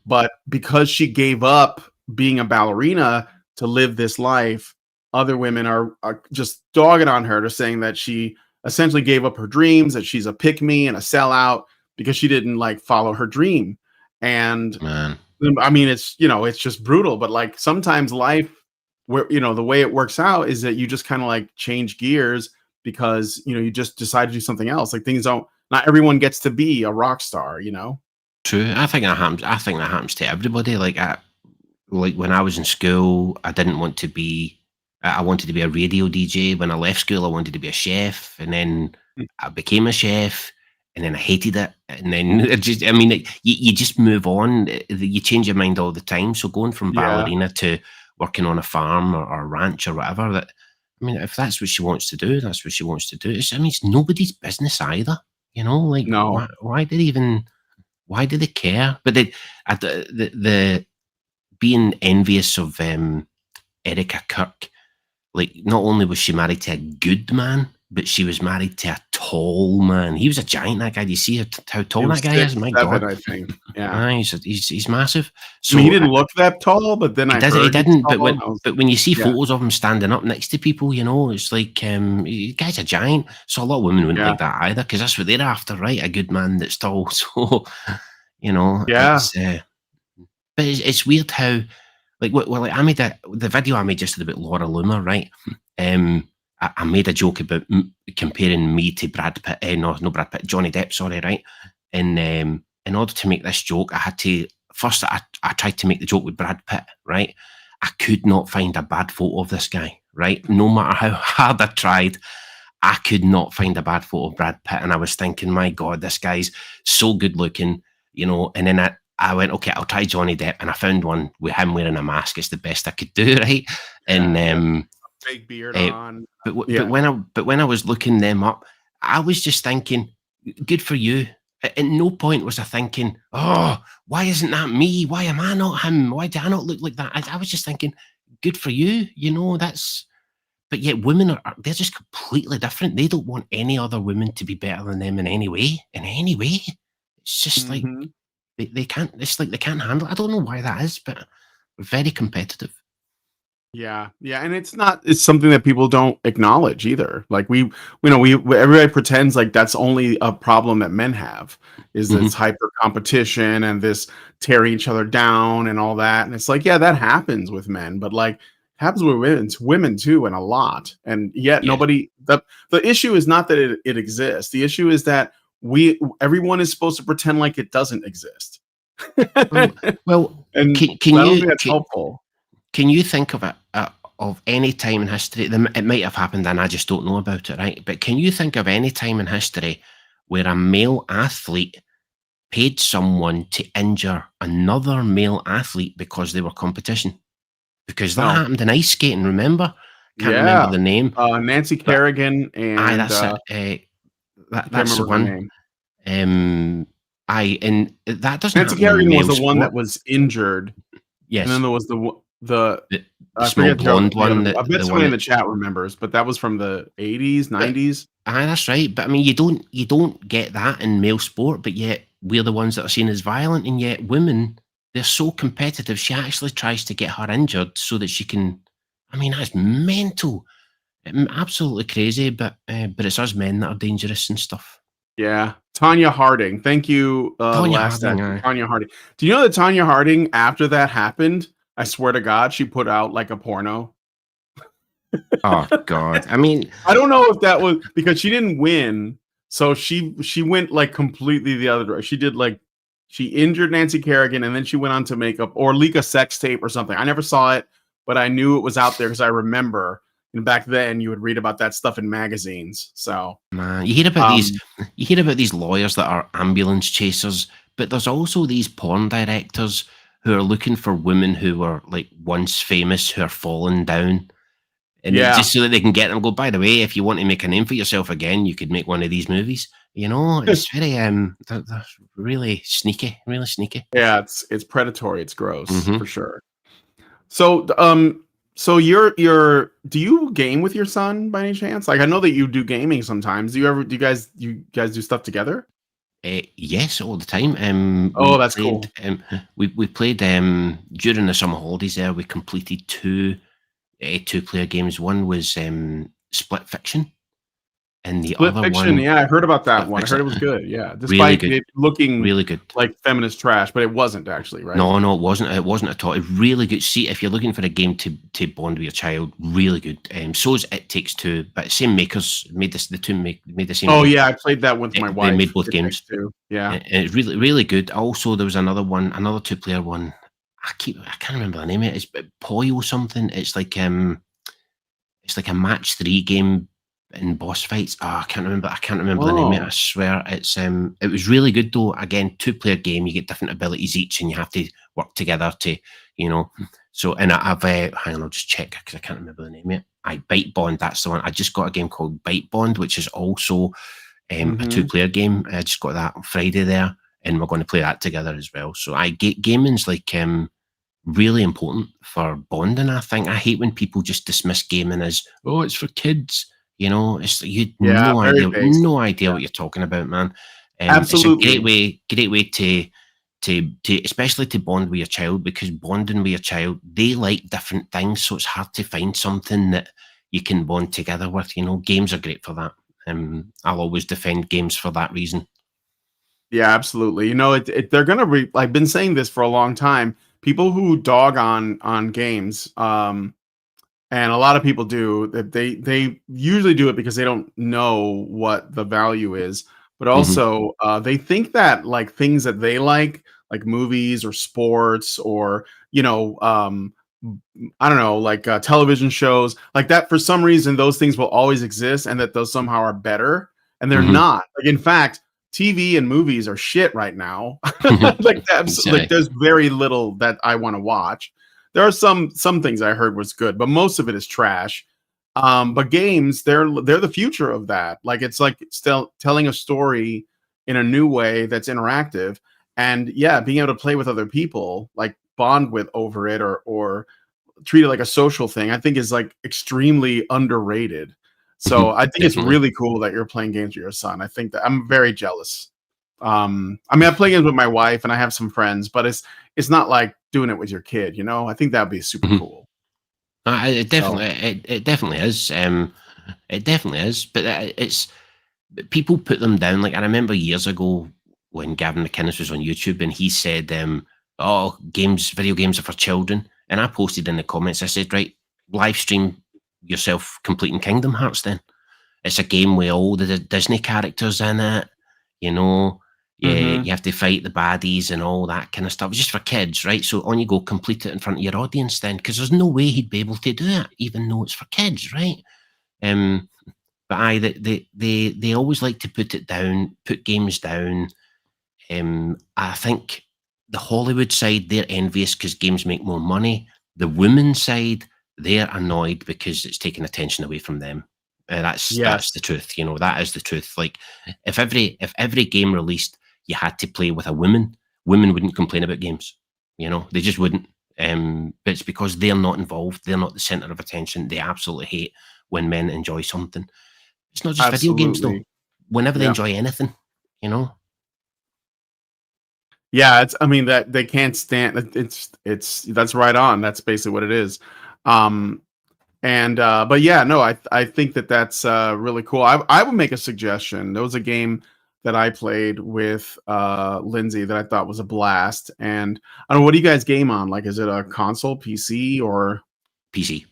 But because she gave up being a ballerina to live this life, other women are just dogging on her, to saying that she essentially gave up her dreams, that she's a pick me and a sellout because she didn't like follow her dream. And Man. I mean, it's just brutal. But like sometimes life, where the way it works out is that you just kind of like change gears because you just decide to do something else. Like things don't. Not everyone gets to be a rock star. True. I think that happens to everybody. Like when I was in school, I didn't want to be. I wanted to be a radio DJ. When I left school, I wanted to be a chef, and then I became a chef, and then I hated it. And then I mean, you just move on. You change your mind all the time. So going from Yeah. ballerina to working on a farm or a ranch or whatever, I mean, if that's what she wants to do, that's what she wants to do. I mean, it's nobody's business either. Like No. why do they care? But the being envious of Erica Kirk, like not only was she married to a good man, but she was married to a tall man. He was a giant. That guy. Do you see how He tall was that guy is? My 6'7", God, I think. Yeah. he's massive. I mean, he So didn't look that tall, but then he I does he heard he was didn't. But tall, when and I was but when you see yeah, photos of him standing up next to people, it's like the guy's a giant. So a lot of women wouldn't yeah, like that either, because that's what they're after, right? A good man that's tall. So yeah. it's. But it's weird how, like I made the video I made just about Laura Loomer, right? I made a joke about comparing me to Brad Pitt, no Brad Pitt, Johnny Depp, sorry, right? And in order to make this joke, I had to first I tried to make the joke with Brad Pitt, right? I could not find a bad photo of this guy, right? No matter how hard I tried, I could not find a bad photo of Brad Pitt. And I was thinking, my God, this guy's so good looking, you know. And then I went, okay, I'll try Johnny Depp. And I found one with him wearing a mask. It's the best I could do, right? And fake beard on. But when I was looking them up, I was just thinking, good for you. At no point was I thinking, oh, why isn't that me? Why am I not him? Why do I not look like that? I was just thinking, good for you. You know, that's. But yet women they're just completely different. They don't want any other women to be better than them in any way. In any way. It's just like they can't. It's like they can't handle it. I don't know why that is, but very competitive. Yeah, and it's something that people don't acknowledge either. Like everybody pretends like that's only a problem that men have, is this hyper competition and this tearing each other down and all that. And it's like, yeah, that happens with men, but like happens with women too, and a lot. And yet nobody. The issue is not that it exists. The issue is that everyone is supposed to pretend like it doesn't exist. well, and can I don't you think that's helpful. Can you think of of any time in history? It might have happened and I just don't know about it, right? But can you think of any time in history where a male athlete paid someone to injure another male athlete because they were competition? Because that happened in ice skating, remember? Can't remember the name. Nancy Kerrigan and that's it. That's the one. Name. And that doesn't Nancy happen Kerrigan in was male the one sport. that was injured. Yes. And then there was the small blonde one. I bet someone in the chat remembers, but that was from the 80s, 90s. That's right. But I mean, you don't get that in male sport, but yet we're the ones that are seen as violent, and yet women, they're so competitive. She actually tries to get her injured so that she can. I mean, that's mental, absolutely crazy. But it's us men that are dangerous and stuff. Yeah, Tanya Harding. Thank you. Tanya Harding. Tanya Harding. Do you know that Tanya Harding, after that happened, I swear to God, she put out like a porno? Oh God! I mean, I don't know if that was because she didn't win, so she went like completely the other direction. She injured Nancy Kerrigan, and then she went on to make up or leak a sex tape or something. I never saw it, but I knew it was out there because I remember. And back then, you would read about that stuff in magazines. So, man, you hear about these lawyers that are ambulance chasers, but there's also these porn directors who are looking for women who were like once famous who are falling down, and just so that they can get them. Go, by the way, if you want to make a name for yourself again, you could make one of these movies. You know, it's very they're really sneaky, really sneaky. Yeah, it's predatory. It's gross for sure. So, So do you game with your son by any chance? Like I know that you do gaming sometimes. Do you guys do stuff together? Yes, all the time. That's cool. We played during the summer holidays there. We completed two player games. One was Split Fiction. And the Split other Fiction, one, yeah, I heard about that one. I heard it was good. Yeah, despite it looking really good, like feminist trash, but it wasn't actually, right? No, it wasn't. It wasn't at all. It really good. See, if you're looking for a game to bond with your child, really good. So is It Takes Two, but same makers made this. The two made the same. Oh game. Yeah, I played that with my wife. They made both games too. Yeah, and it's really really good. Also, there was another one, another 2-player one. I can't remember the name of it. It's Poyo something. It's like a match 3 game. In boss fights, I can't remember the name of it. I swear it was really good though. Again, 2-player game. You get different abilities each, and you have to work together to, So, and I've hang on, I'll just check because I can't remember the name of it. Bite Bond. That's the one. I just got a game called Bite Bond, which is also a 2-player game. I just got that on Friday there, and we're going to play that together as well. So, gaming's like really important for bonding. I think I hate when people just dismiss gaming as it's for kids. It's no idea what you're talking about, man. Absolutely, it's a great way to especially to bond with your child, because bonding with your child, they like different things, so it's hard to find something that you can bond together with. Games are great for that. I'll always defend games for that reason. Yeah, absolutely. They're gonna I've been saying this for a long time. People who dog on games, and a lot of people do that. They usually do it because they don't know what the value is, but also they think that like things that they like like movies or sports or I don't know, like television shows like that. For some reason, those things will always exist, and that those somehow are better, and they're Mhm. not. Like in fact, TV and movies are shit right now. Like like Exactly. there's very little that I want to watch. There are some things I heard was good, but most of it is trash. But games, they're the future of that. Like it's like still telling a story in a new way that's interactive, and yeah, being able to play with other people, like bond with over it, or treat it like a social thing, I think is like extremely underrated. So Mhm. I think it's Definitely. really cool that you're playing games with your son. I think that I'm very jealous. I mean, I play games with my wife and I have some friends, but it's not like doing it with your kid, you know? I think that'd be super Mhm. cool. It So definitely it definitely is. It definitely is. But it's people put them down. Like I remember years ago when Gavin McInnes was on YouTube and he said, "Oh, video games are for children." And I posted in the comments. I said, "Right, live stream yourself completing Kingdom Hearts. Then it's a game with all the Disney characters in it. You know, yeah, mhm. you have to fight the baddies and all that kind of stuff. It's just for kids, right? So on you go, complete it in front of your audience then, because there's no way he'd be able to do it, even though it's for kids, right? Um, but they always like to put it down, put games down. I think the Hollywood side, they're envious because games make more money. The women's side, they're annoyed because it's taking attention away from them. That's the Yes. truth. You know, that is the truth. Like if every game released, you had to play with a woman, women wouldn't complain about games. You know, they just wouldn't. But it's because they're not involved. They're not the center of attention. They absolutely hate when men enjoy something. It's not just video games though. Absolutely. Whenever they Yeah. enjoy anything, you know. Yeah, it's I mean that they can't stand it's that's right on. That's basically what it is. Um And but yeah, no, I think that that's really cool. I would make a suggestion. There was a game that I played with Lindsay that I thought was a blast. And I don't know, what do you guys game on? Like, is it a console, PC, or PC.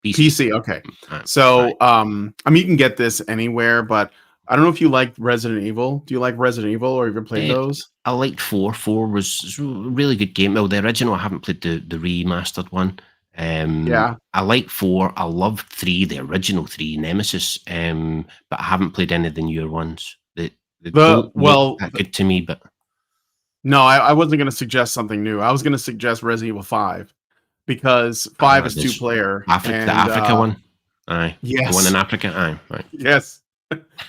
PC. PC? Okay, Uh, so right. I mean, you can get this anywhere, but I don't know if you like Resident Evil. Do you like Resident Evil, or have you ever played Uh, those? I liked 4. 4 was a really good game. Well, the original, I haven't played the remastered one. Yeah, I like 4. I loved 3, the original 3, Nemesis. But I haven't played any of the newer ones. They the don't look well, that good to me. But no, I wasn't going to suggest something new. I was going to suggest Resident Evil 5 because 5 is two there's player, The and Africa one. Aye, the one in yes, Africa. Aye, right. yes,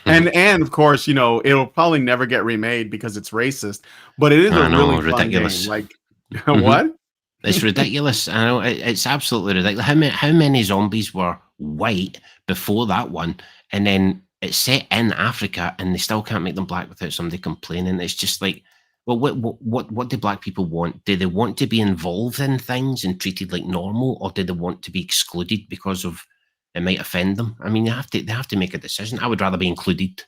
and of course, it'll probably never get remade because it's racist, but it is a I really know, fun game. ridiculous. Like Hmm. what? It's ridiculous. I know it's absolutely ridiculous. How many zombies were white before that one, and then it's set in Africa, and they still can't make them black without somebody complaining. It's just like, well, what do black people want? Do they want to be involved in things and treated like normal, or do they want to be excluded because of it might offend them? I mean, they have to make a decision. I would rather be included.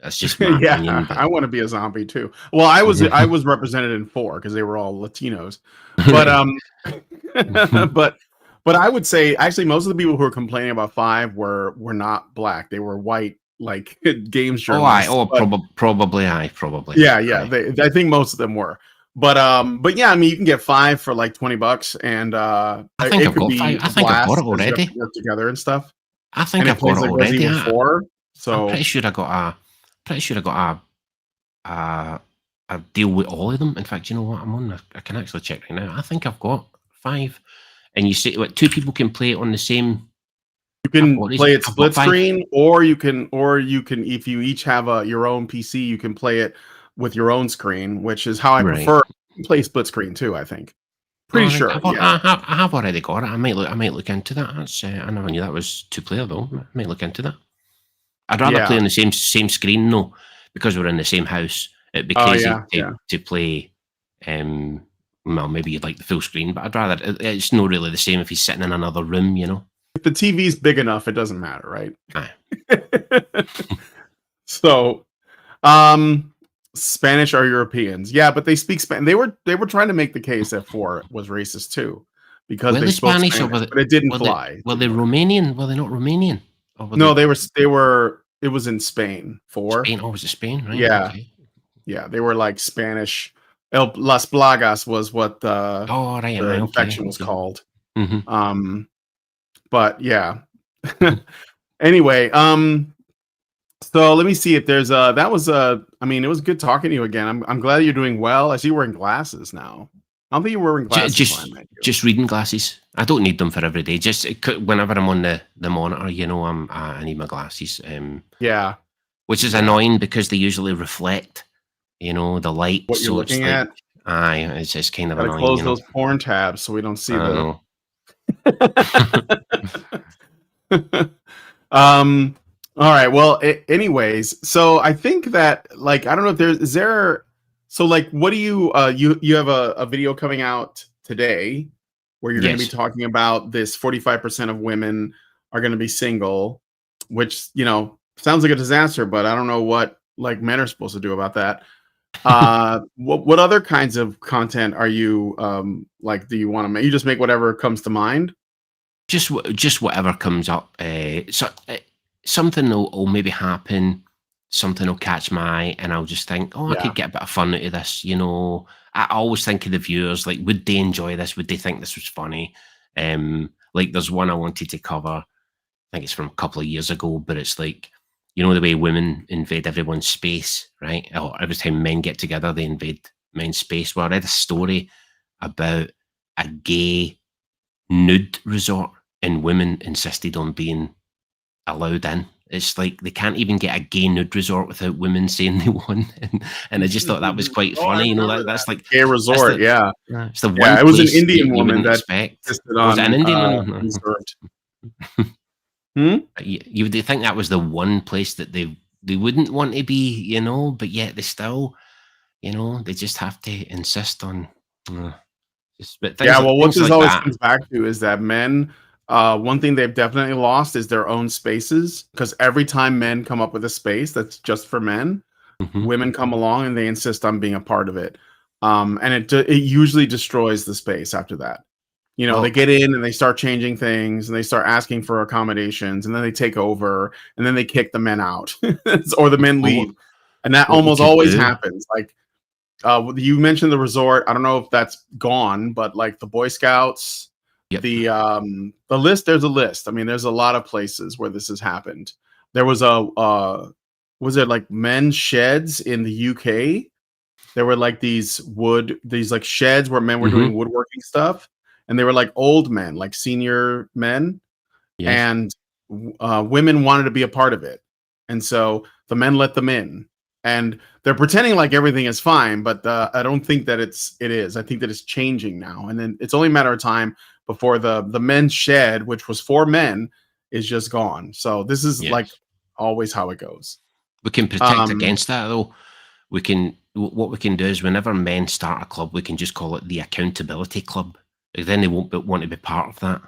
That's just my Yeah, opinion, but I want to be a zombie too. Well, I was represented in 4 because they were all Latinos, but but I would say actually most of the people who were complaining about 5 were not black. They were white, like games oh, I journalists. oh But probably yeah, aye. I think most of them were. But yeah, I mean, you can get 5 for like $20, and I think it I've could got be 5. I a think I've got blast it because you have to already. work together and stuff. I And think it I've got plays it like Resident already. Evil 4. I'm So pretty sure I got a deal with all of them. In fact, you know what? I can actually check right now. I think I've got 5. And you say what 2 people can play it on the same. you can What is play it? it I've got split 5. screen, or you can if you each have your own PC, you can play it with your own screen, which is how I Right. prefer. You can play split screen too, I think. No, Pretty sure. Yeah. I have already got it. I might look into that. I never knew that was 2-player though. I might look into that. I'd rather play Yeah. on the same screen though, because we're in the same house. It'd be Oh crazy yeah. Yeah. to play. Um, well, maybe you'd like the full screen, but I'd rather. It's not really the same if he's sitting in another room, you know. If the TV's big enough, it doesn't matter, right? Aye. So, Spanish or Europeans? Yeah, but they speak Spanish. They were trying to make the case that 4 was racist too, because Were they they spoke Spanish or Spanish, but it didn't fly. It were they didn't work. Romanian? Were they not Romanian? Or were No, they they were. It was in Spain. 4. Spain? Oh, was it Spain? Right. Yeah, Okay. yeah, they were like Spanish. Las Plagas was what Oh, right, am the I okay? infection was Okay. called. Hmm. But yeah. Anyway, so let me see if there's that was I mean, it was good talking to you again. I'm glad you're doing well. I see you're wearing glasses now. I don't think you were wearing glasses when I met you. Just reading glasses. I don't need them for every day. Just whenever I'm on the monitor, I need my glasses. Yeah. Which is Yeah. annoying because they usually reflect, the light. What you're So it's looking like, at. aye, it's just kind of Gotta annoying, close those porn tabs so we don't see I the. know. um. All right. Well. Anyways, so I think that like I don't know if is there. So like, what do you have a video coming out today where you're going to be Yes. talking about this 45% of women are going to be single, which sounds like a disaster, but I don't know what like men are supposed to do about that. What other kinds of content are you like? Do you want to make? You just make whatever comes to mind. Just whatever comes up. Something will maybe happen. Something will catch my eye, and I'll just think, oh, I Yeah. could get a bit of fun out of this. I always think of the viewers. Like, would they enjoy this? Would they think this was funny? Like, there's one I wanted to cover. I think it's from a couple of years ago, but it's like, the way women invade everyone's space, right? Or every time men get together, they invade men's space. Well, I read a story about a gay nude resort and women insisted on being allowed in. It's like they can't even get a gay nude resort without women saying they won. And I just thought that was quite Oh, I funny. remember That's like gay that's resort. the Yeah, it's the yeah. one It was an place Indian you woman wouldn't that expect. insisted Was it an on Indian one? reserved. Hmm? You would think that was the one place that they wouldn't want to be, but yet they still, they just have to insist on but Yeah. Well, what things this like always that. comes back to is that men. One thing they've definitely lost is their own spaces because every time men come up with a space that's just for men, Mhm. women come along and they insist on being a part of it. And it usually destroys the space after that. They Well, get in and they start changing things and they start asking for accommodations and then they take over and then they kick the men out or the men well, leave. And that what we almost could always do. happens. Like you mentioned the resort. I don't know if that's gone, but like the Boy Scouts, Yep. the list, there's a list. I mean, there's a lot of places where this has happened. There was was it like men's sheds in the UK? There were like these like sheds where men were Hmm. doing woodworking stuff, and they were like old men, like senior men, Yes. and women wanted to be a part of it, and so the men let them in, and they're pretending like everything is fine, but I don't think that it is. I think that it's changing now, and then it's only a matter of time before the men's shed, which was for men, is just gone. So this is like Yes. always how it goes. We can protect Um, against that though. What we can do is whenever men start a club, we can just call it the accountability club. Then they won't want to be part of that.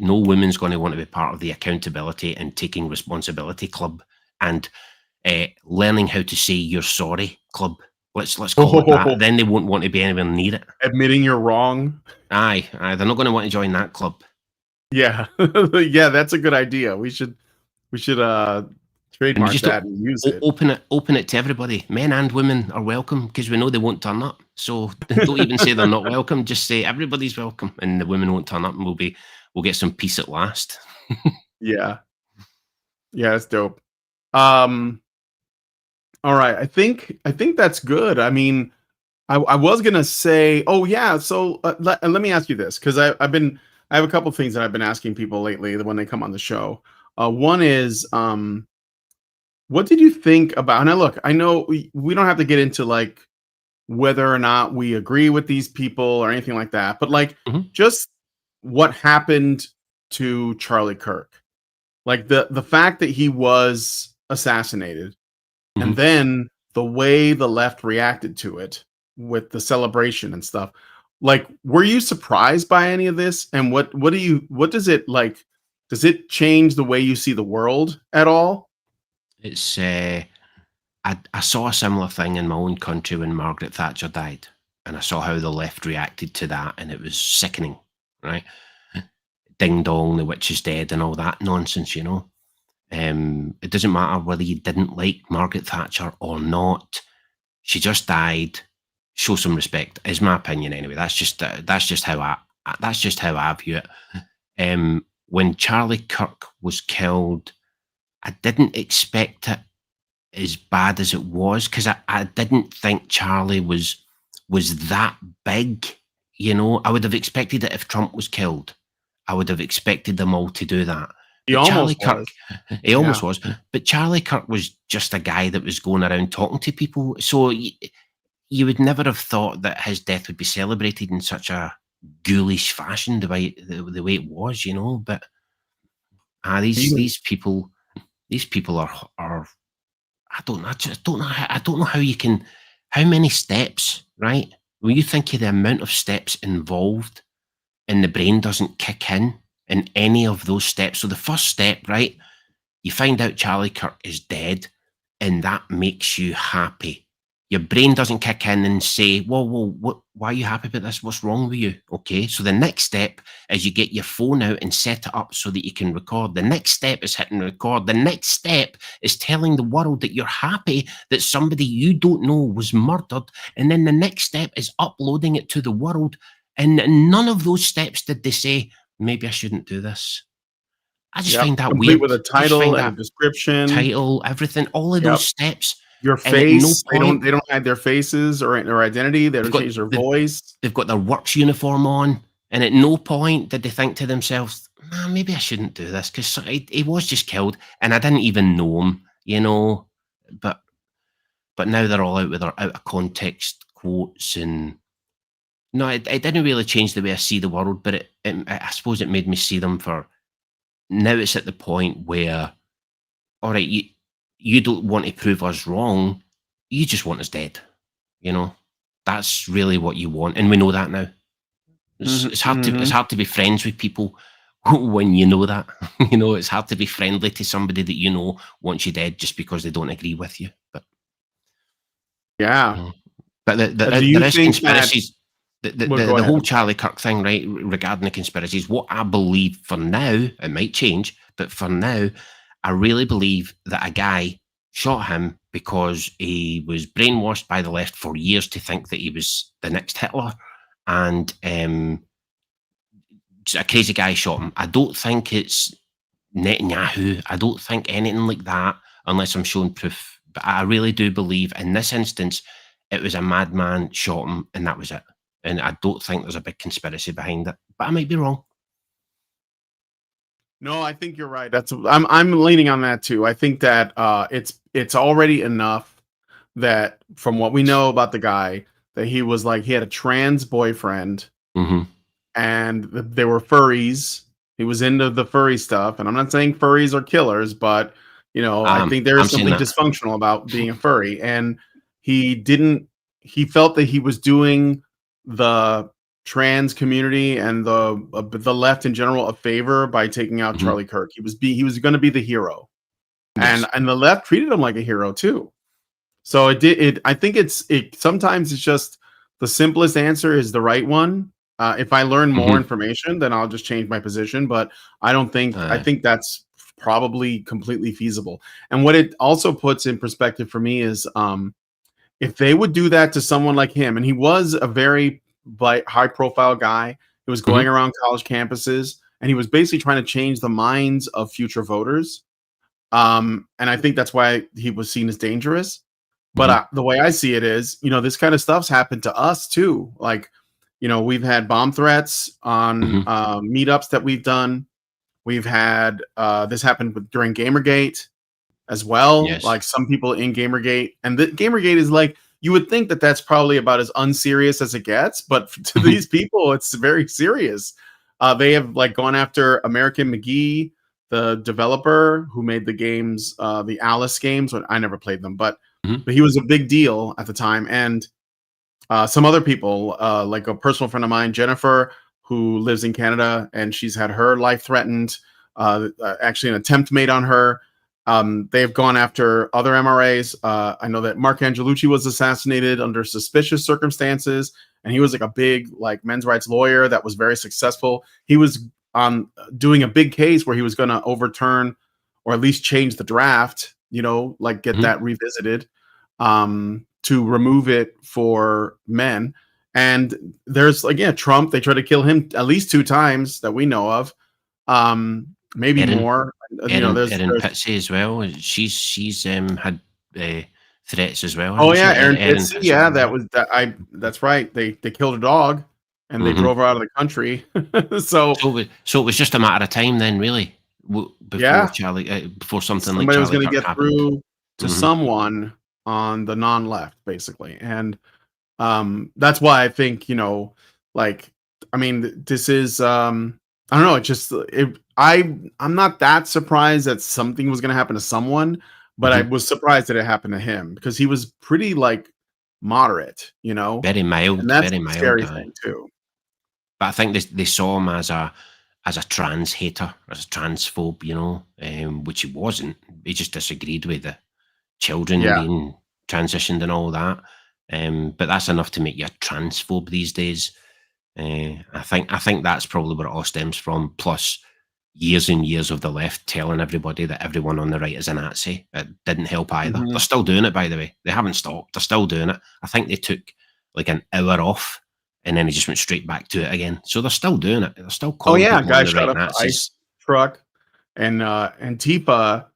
No woman's going to want to be part of the accountability and taking responsibility club and learning how to say you're sorry club. Let's call it that. Then they won't want to be anywhere near it. admitting you're wrong. Aye, they're not going to want to join that club. Yeah. Yeah, that's a good idea. We should And we trademark just that and use it. open it to everybody. Men and women are welcome because we know they won't turn up. So don't even say they're not welcome. Just say everybody's welcome, and the women won't turn up, and we'll get some peace at last. Yeah. Yeah, that's dope. Um all right. I think that's good. I mean, I was gonna say, oh yeah. So let me ask you this because I have a couple things that I've been asking people lately when they come on the show. One is what did you think about? Now, look, I know we don't have to get into like whether or not we agree with these people or anything like that, but like Mhm. just what happened to Charlie Kirk, like the fact that he was assassinated, and Mhm. then the way the left reacted to it with the celebration and stuff. Like, were you surprised by any of this? And what does it like? Does it change the way you see the world at all? It's I saw a similar thing in my own country when Margaret Thatcher died, and I saw how the left reacted to that, and it was sickening, right? Ding dong, the witch is dead, and all that nonsense. It doesn't matter whether you didn't like Margaret Thatcher or not. She just died. show some respect. Is my opinion anyway. That's just how I view it. When Charlie Kirk was killed, I didn't expect it as bad as it was, because I didn't think Charlie was that big. You know, I would have expected it if Trump was killed. I would have expected them all to do that. He But Charlie almost Kirk, was. he almost Yeah. was. But Charlie Kirk was just a guy that was going around talking to people. So you would never have thought that his death would be celebrated in such a ghoulish fashion, the way it was, you know. But He- these people are I don't know. I just don't know. I don't know how you can. How many steps, right? When you think of the amount of steps involved, and the brain doesn't kick in any of those steps. So the first step, right? You find out Charlie Kirk is dead, and that makes you happy. Your brain doesn't kick in and say, whoa, why are you happy about this? What's wrong with you? Okay, so the next step is you get your phone out and set it up so that you can record. The next step is hitting record. The next step is telling the world that you're happy that somebody you don't know was murdered. And then the next step is uploading it to the world. And none of those steps did they say, maybe I shouldn't do this. I just Yep. find that Complete weird. with a I just title find and a that description. title, everything, all of Yep. those steps. Your And at no face. point, They don't hide their faces or their identity. They don't change their voice. they've got their works uniform on, and at no point did they think to themselves, nah, maybe I shouldn't do this, because he was just killed and I didn't even know him, you know. But now they're all out with their out of context quotes, and no, it didn't really change the way I see the world, but I suppose it made me see them for, now it's at the point where, all right, you don't want to prove us wrong, you just want us dead, you know. That's really what you want, and we know that now. It's hard to be friends with people when you know that. You know, it's hard to be friendly to somebody that you know wants you dead just because they don't agree with you. But Yeah. you know. But Do you there is think that? conspiracies. Well, go The ahead. whole Charlie Kirk thing, right, regarding the conspiracies, what I believe for now, it might change, but for now, I really believe that a guy shot him because he was brainwashed by the left for years to think that he was the next Hitler, and a crazy guy shot him. I don't think it's Netanyahu. I don't think anything like that, unless I'm shown proof. But I really do believe in this instance, it was a madman shot him, and that was it. And I don't think there's a big conspiracy behind it. But I might be wrong. No, I think you're right. I'm leaning on that too. I think that it's already enough that from what we know about the guy, that he was like, he had a trans boyfriend Mm-hmm. and they were furries. He was into the furry stuff, and I'm not saying furries are killers, but you know, I think there I'm is saying something that. dysfunctional about being a furry, and he felt that he was doing the trans community and the left in general a favor by taking out Mhm. Charlie Kirk. He was going to be the hero, Yes. and the left treated him like a hero too. So I think sometimes it's just the simplest answer is the right one. If I learn more Mhm. information, then I'll just change my position. But I think that's probably completely feasible. And what it also puts in perspective for me is, if they would do that to someone like him, and he was a very high profile guy, he was going around college campuses, and he was basically trying to change the minds of future voters. And I think that's why he was seen as dangerous. But the way I see it is, you know, this kind of stuff's happened to us too. Like, you know, we've had bomb threats on meetups that we've done. We've had this happened during Gamergate as well. Yes. Like some people in Gamergate, and the Gamergate is like, you would think that that's probably about as unserious as it gets, but to these people, it's very serious. They have like gone after American McGee, the developer who made the games, the Alice games. I never played them, but he was a big deal at the time. And some other people, like a personal friend of mine, Jennifer, who lives in Canada, and she's had her life threatened. Actually, an attempt made on her. They've gone after other MRAs. I know that Mark Angelucci was assassinated under suspicious circumstances, and he was like a big like men's rights lawyer that was very successful. He was doing a big case where he was going to overturn or at least change the draft. You know, like get that revisited to remove it for men. And there's again Trump. They tried to kill him at least 2 times that we know of, maybe Erin, more. Erin Pitsey as well. She's had threats as well. Oh yeah, Erin Erin Pitsey. Pitsey, Yeah, that's right. They killed her dog, and they drove her out of the country. so it was just a matter of time then, really, before Charlie, before something like somebody was Charlie going to Kirk get happened. through to someone on the non-left, basically, and that's why I think like I mean, this is I don't know. I'm not that surprised that something was going to happen to someone, but I was surprised that it happened to him because he was pretty like moderate, Very mild, and that's very the mild. scary thing too. But I think they saw him as a trans hater, as a transphobe, which he wasn't. He just disagreed with the children being transitioned and all that. But that's enough to make you a transphobe these days. I think that's probably where it all stems from. Plus, years and years of the left telling everybody that everyone on the right is a Nazi. It didn't help either. They're still doing it, by the way. They haven't stopped. They're still doing it. I think they took like an hour off, and then they just went straight back to it again. So they're still doing it. They're still calling people on the right Nazis. ICE truck, and Antifa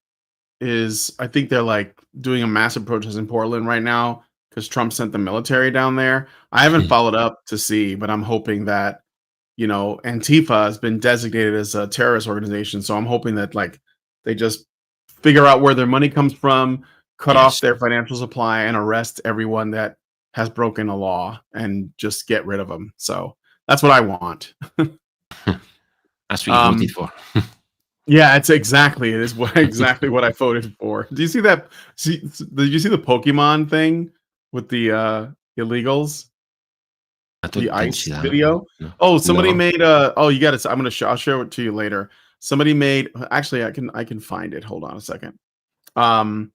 is. I think they're like doing a massive protest in Portland right now because Trump sent the military down there. I haven't followed up to see, but I'm hoping that Antifa has been designated as a terrorist organization. So I'm hoping that like they just figure out where their money comes from, cut off their financial supply, and arrest everyone that has broken a law and just get rid of them. So that's what I want. That's what you voted for. Yeah, it is exactly what I voted for. Do you see that? Did you see the Pokemon thing with the illegals? The ICE video. No. Oh, somebody made oh, you got it. I'll show it to you later. Somebody made. Actually, I can find it. Hold on a second. I'm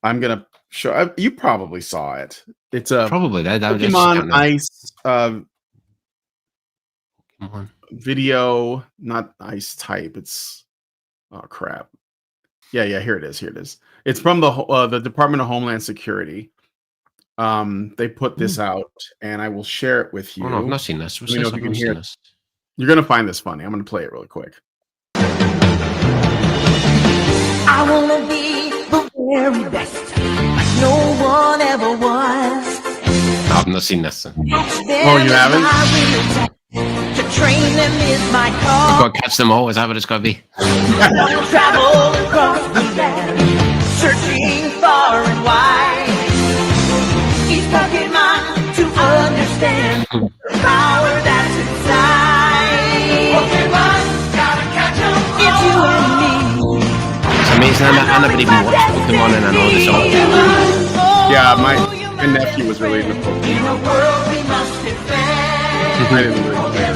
gonna show. You probably saw it. It's a probably that Pokemon ICE video, not ICE type. It's oh crap. Yeah, here it is. It's from the Department of Homeland Security. They put this out, and I will share it with you. Oh, no, I've not seen this. Let me know if you can hear it. You're gonna find this funny. I'm gonna play it really quick. I wanna be the very best, like no one ever was. I've not seen this. Oh, you haven't? To train them is my call. You've got to catch them all. Is that what it's got to be? Travel across the land, searching far and wide. Each Pokemon to understand the power that's inside. Pokemon, gotta catch 'em all. It's you and me. It's amazing. I never even watched Pokemon, and I know the song. Yeah, my nephew was really into Pokemon. In a world we must defend. I didn't really play it.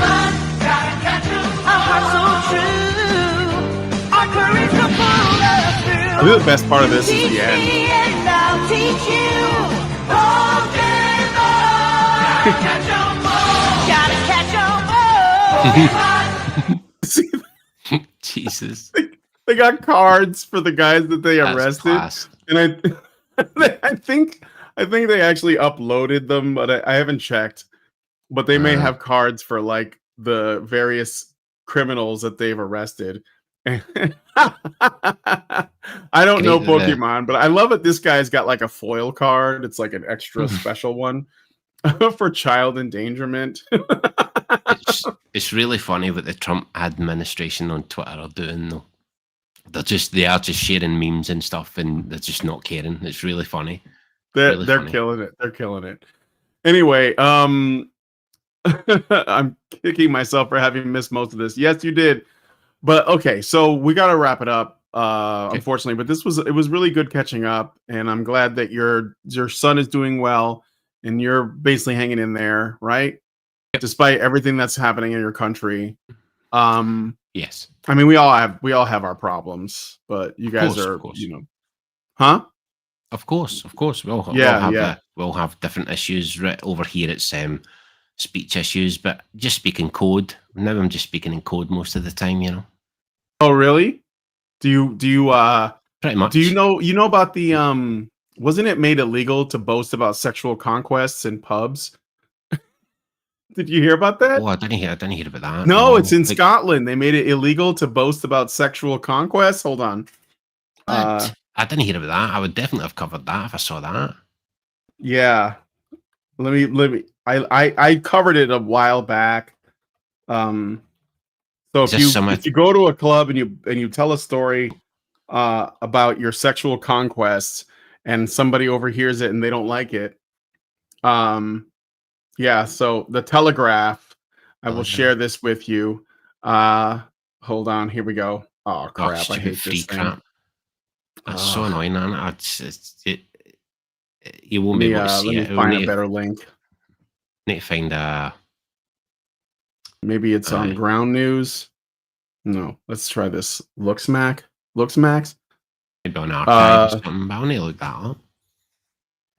Gotta catch 'em. Our hearts so true. Our courage to pull us through. I think the best part of this is the end. And I'll teach you. Gotta catch 'em all. See, Jesus. they got cards for the guys that they arrested, class. and I think they actually uploaded them, but I haven't checked. But they may have cards for like the various criminals that they've arrested. I don't know Pokemon, but I love it. This guy's got like a foil card. It's like an extra special one for child endangerment. It's really funny what the Trump administration on Twitter are doing, though. They are just sharing memes and stuff, and they're just not caring. It's really funny. They're killing it. They're killing it. Anyway, I'm kicking myself for having missed most of this. Yes, you did. But okay, so we got to wrap it up. Unfortunately, but it was really good catching up, and I'm glad that your son is doing well, and you're basically hanging in there, right? Yep. Despite everything that's happening in your country. Yes. I mean, we all have our problems, but you guys are, huh? Of course. We'll have different issues. Right over here, it's speech issues, but just speaking code. Now I'm just speaking in code most of the time, Oh, really? Do you pretty much? Do you know about the wasn't it made illegal to boast about sexual conquests in pubs? Did you hear about that? Oh, I didn't hear about that. No, it's No. in Like, Scotland. They made it illegal to boast about sexual conquests. Hold on. what? I didn't hear about that. I would definitely have covered that if I saw that. Yeah. Let me I covered it a while back. So Is this similar? if you go to a club and you tell a story about your sexual conquests and somebody overhears it and they don't like it, yeah, so the Telegraph, I will share this with you. Hold on, here we go. Oh Oh, crap, I stupid hate free this thing. crap. That's so annoying, man. You Let won't be me able to let see me it. find a better link. Need to find Maybe it's on aye. Ground News. No, let's try this. Looksmax. Maybe on archive or Uh, something, but I'll need to look that up.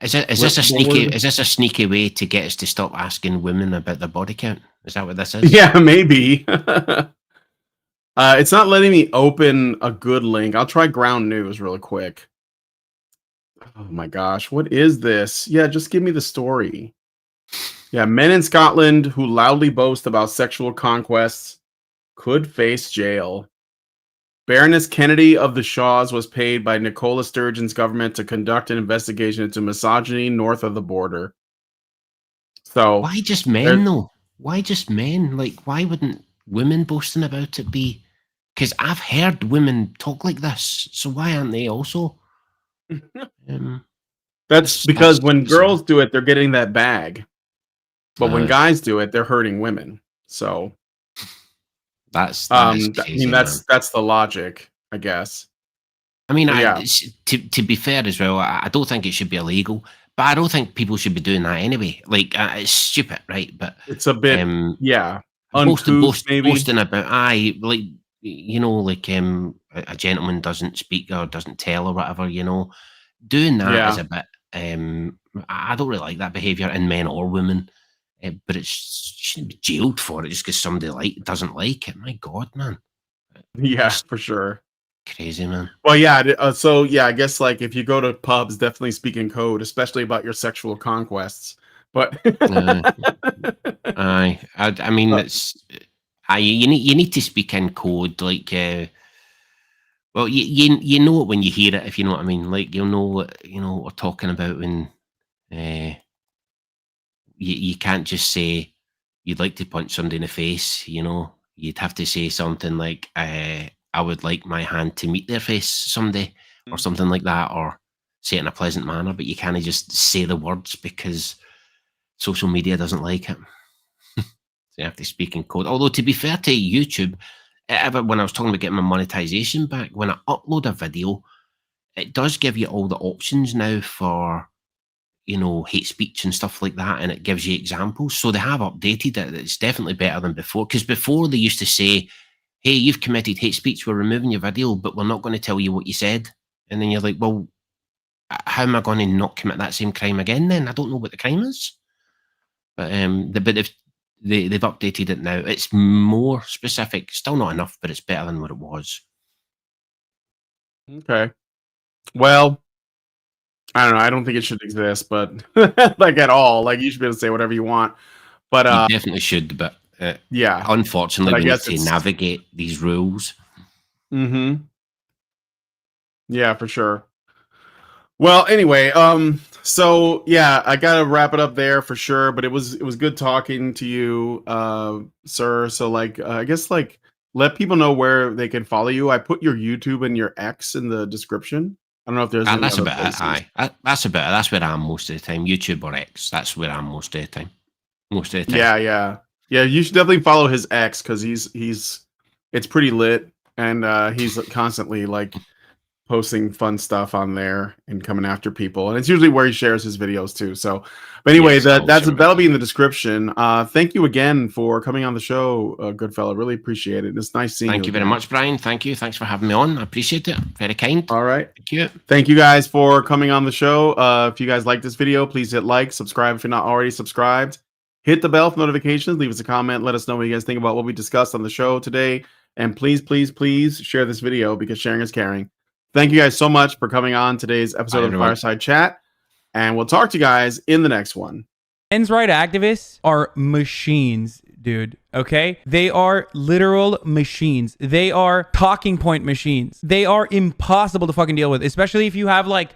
Is this what, a what sneaky? was Is this a sneaky way to get us to stop asking women about their body count? Is that what this is? Yeah, maybe. It's not letting me open a good link. I'll try Ground News really quick. Oh my gosh, what is this? Yeah, just give me the story. Yeah, men in Scotland who loudly boast about sexual conquests could face jail. Baroness Kennedy of the Shaws was paid by Nicola Sturgeon's government to conduct an investigation into misogyny north of the border. So, Why just men though? Why just men? Like, why wouldn't women boasting about it be? Because I've heard women talk like this. So why aren't they also? that's because when bizarre. girls do it, they're getting that bag. But when Uh, guys do it, they're hurting women. So, that is I crazy, mean, man. that's the logic, I guess. I mean, But yeah, to be fair as well, I don't think it should be illegal, but I don't think people should be doing that anyway. Like, it's stupid, right? But it's a bit, yeah, uncouth, maybe. boasting about like like a gentleman doesn't speak or doesn't tell or whatever, doing that is Yeah, a bit. I don't really like that behaviour in men or women, but you shouldn't be jailed for it just because somebody doesn't like it. My God, man, yeah, it's for sure. crazy, man. Well, yeah. So, yeah, I guess like if you go to pubs, definitely speak in code, especially about your sexual conquests. But Uh, I mean, it's you need to speak in code, like well, you know it when you hear it, if you know what I mean. Like you'll know what we're talking about when you can't just say you'd like to punch somebody in the face. You'd have to say something like I would like my hand to meet their face someday, or something like that, or say it in a pleasant manner. But you can't just say the words because social media doesn't like it. So you have to speak in code. Although to be fair to YouTube, when I was talking about getting my monetization back, when I upload a video, it does give you all the options now for hate speech and stuff like that, and it gives you examples. So they have updated it. It's definitely better than before. Because before they used to say, "Hey, you've committed hate speech. We're removing your video, but we're not going to tell you what you said." And then you're like, "Well, how am I going to not commit that same crime again? Then I don't know what the crime is." But they've updated it now. It's more specific. Still not enough, but it's better than what it was. okay. Well, I don't know. I don't think it should exist, but like at all. Like you should be able to say whatever you want. But You definitely should, but yeah. unfortunately, But I we need guess to it's navigate these rules. mm-hmm. Yeah, for sure. Well, anyway, so yeah, I gotta wrap it up there for sure. But it was good talking to you, sir. So like, I guess like let people know where they can follow you. I put your YouTube and your X in the description. I don't know if there's any That's other about it. places. Aye, that's about it. That's where I'm most of the time. YouTube or X. That's where I'm most of the time. Most of the time. Yeah. You should definitely follow his X because he's it's pretty lit and he's constantly like posting fun stuff on there and coming after people, and it's usually where he shares his videos too. So, but anyway, Yes, I'll share that'll be it. in the description. Thank you again for coming on the show, good fella. Really appreciate it. It's nice seeing Thank you you very again. much, Brian. Thank you. Thanks for having me on. I appreciate it. Very kind. All right. Thank you. Thank you guys for coming on the show. If you guys like this video, please hit like, subscribe if you're not already subscribed. Hit the bell for notifications. Leave us a comment. Let us know what you guys think about what we discussed on the show today. And please, please, please share this video because sharing is caring. Thank you guys so much for coming on today's episode Bye, of everyone. Fireside Chat. And we'll talk to you guys in the next one. Men's right activists are machines, dude. Okay? They are literal machines. They are talking point machines. They are impossible to fucking deal with, especially if you have like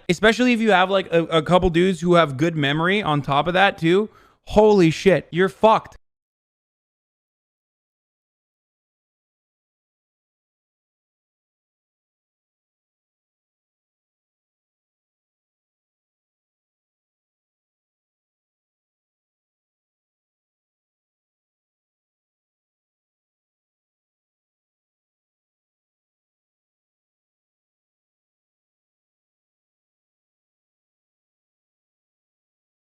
a couple dudes who have good memory on top of that too. Holy shit, you're fucked.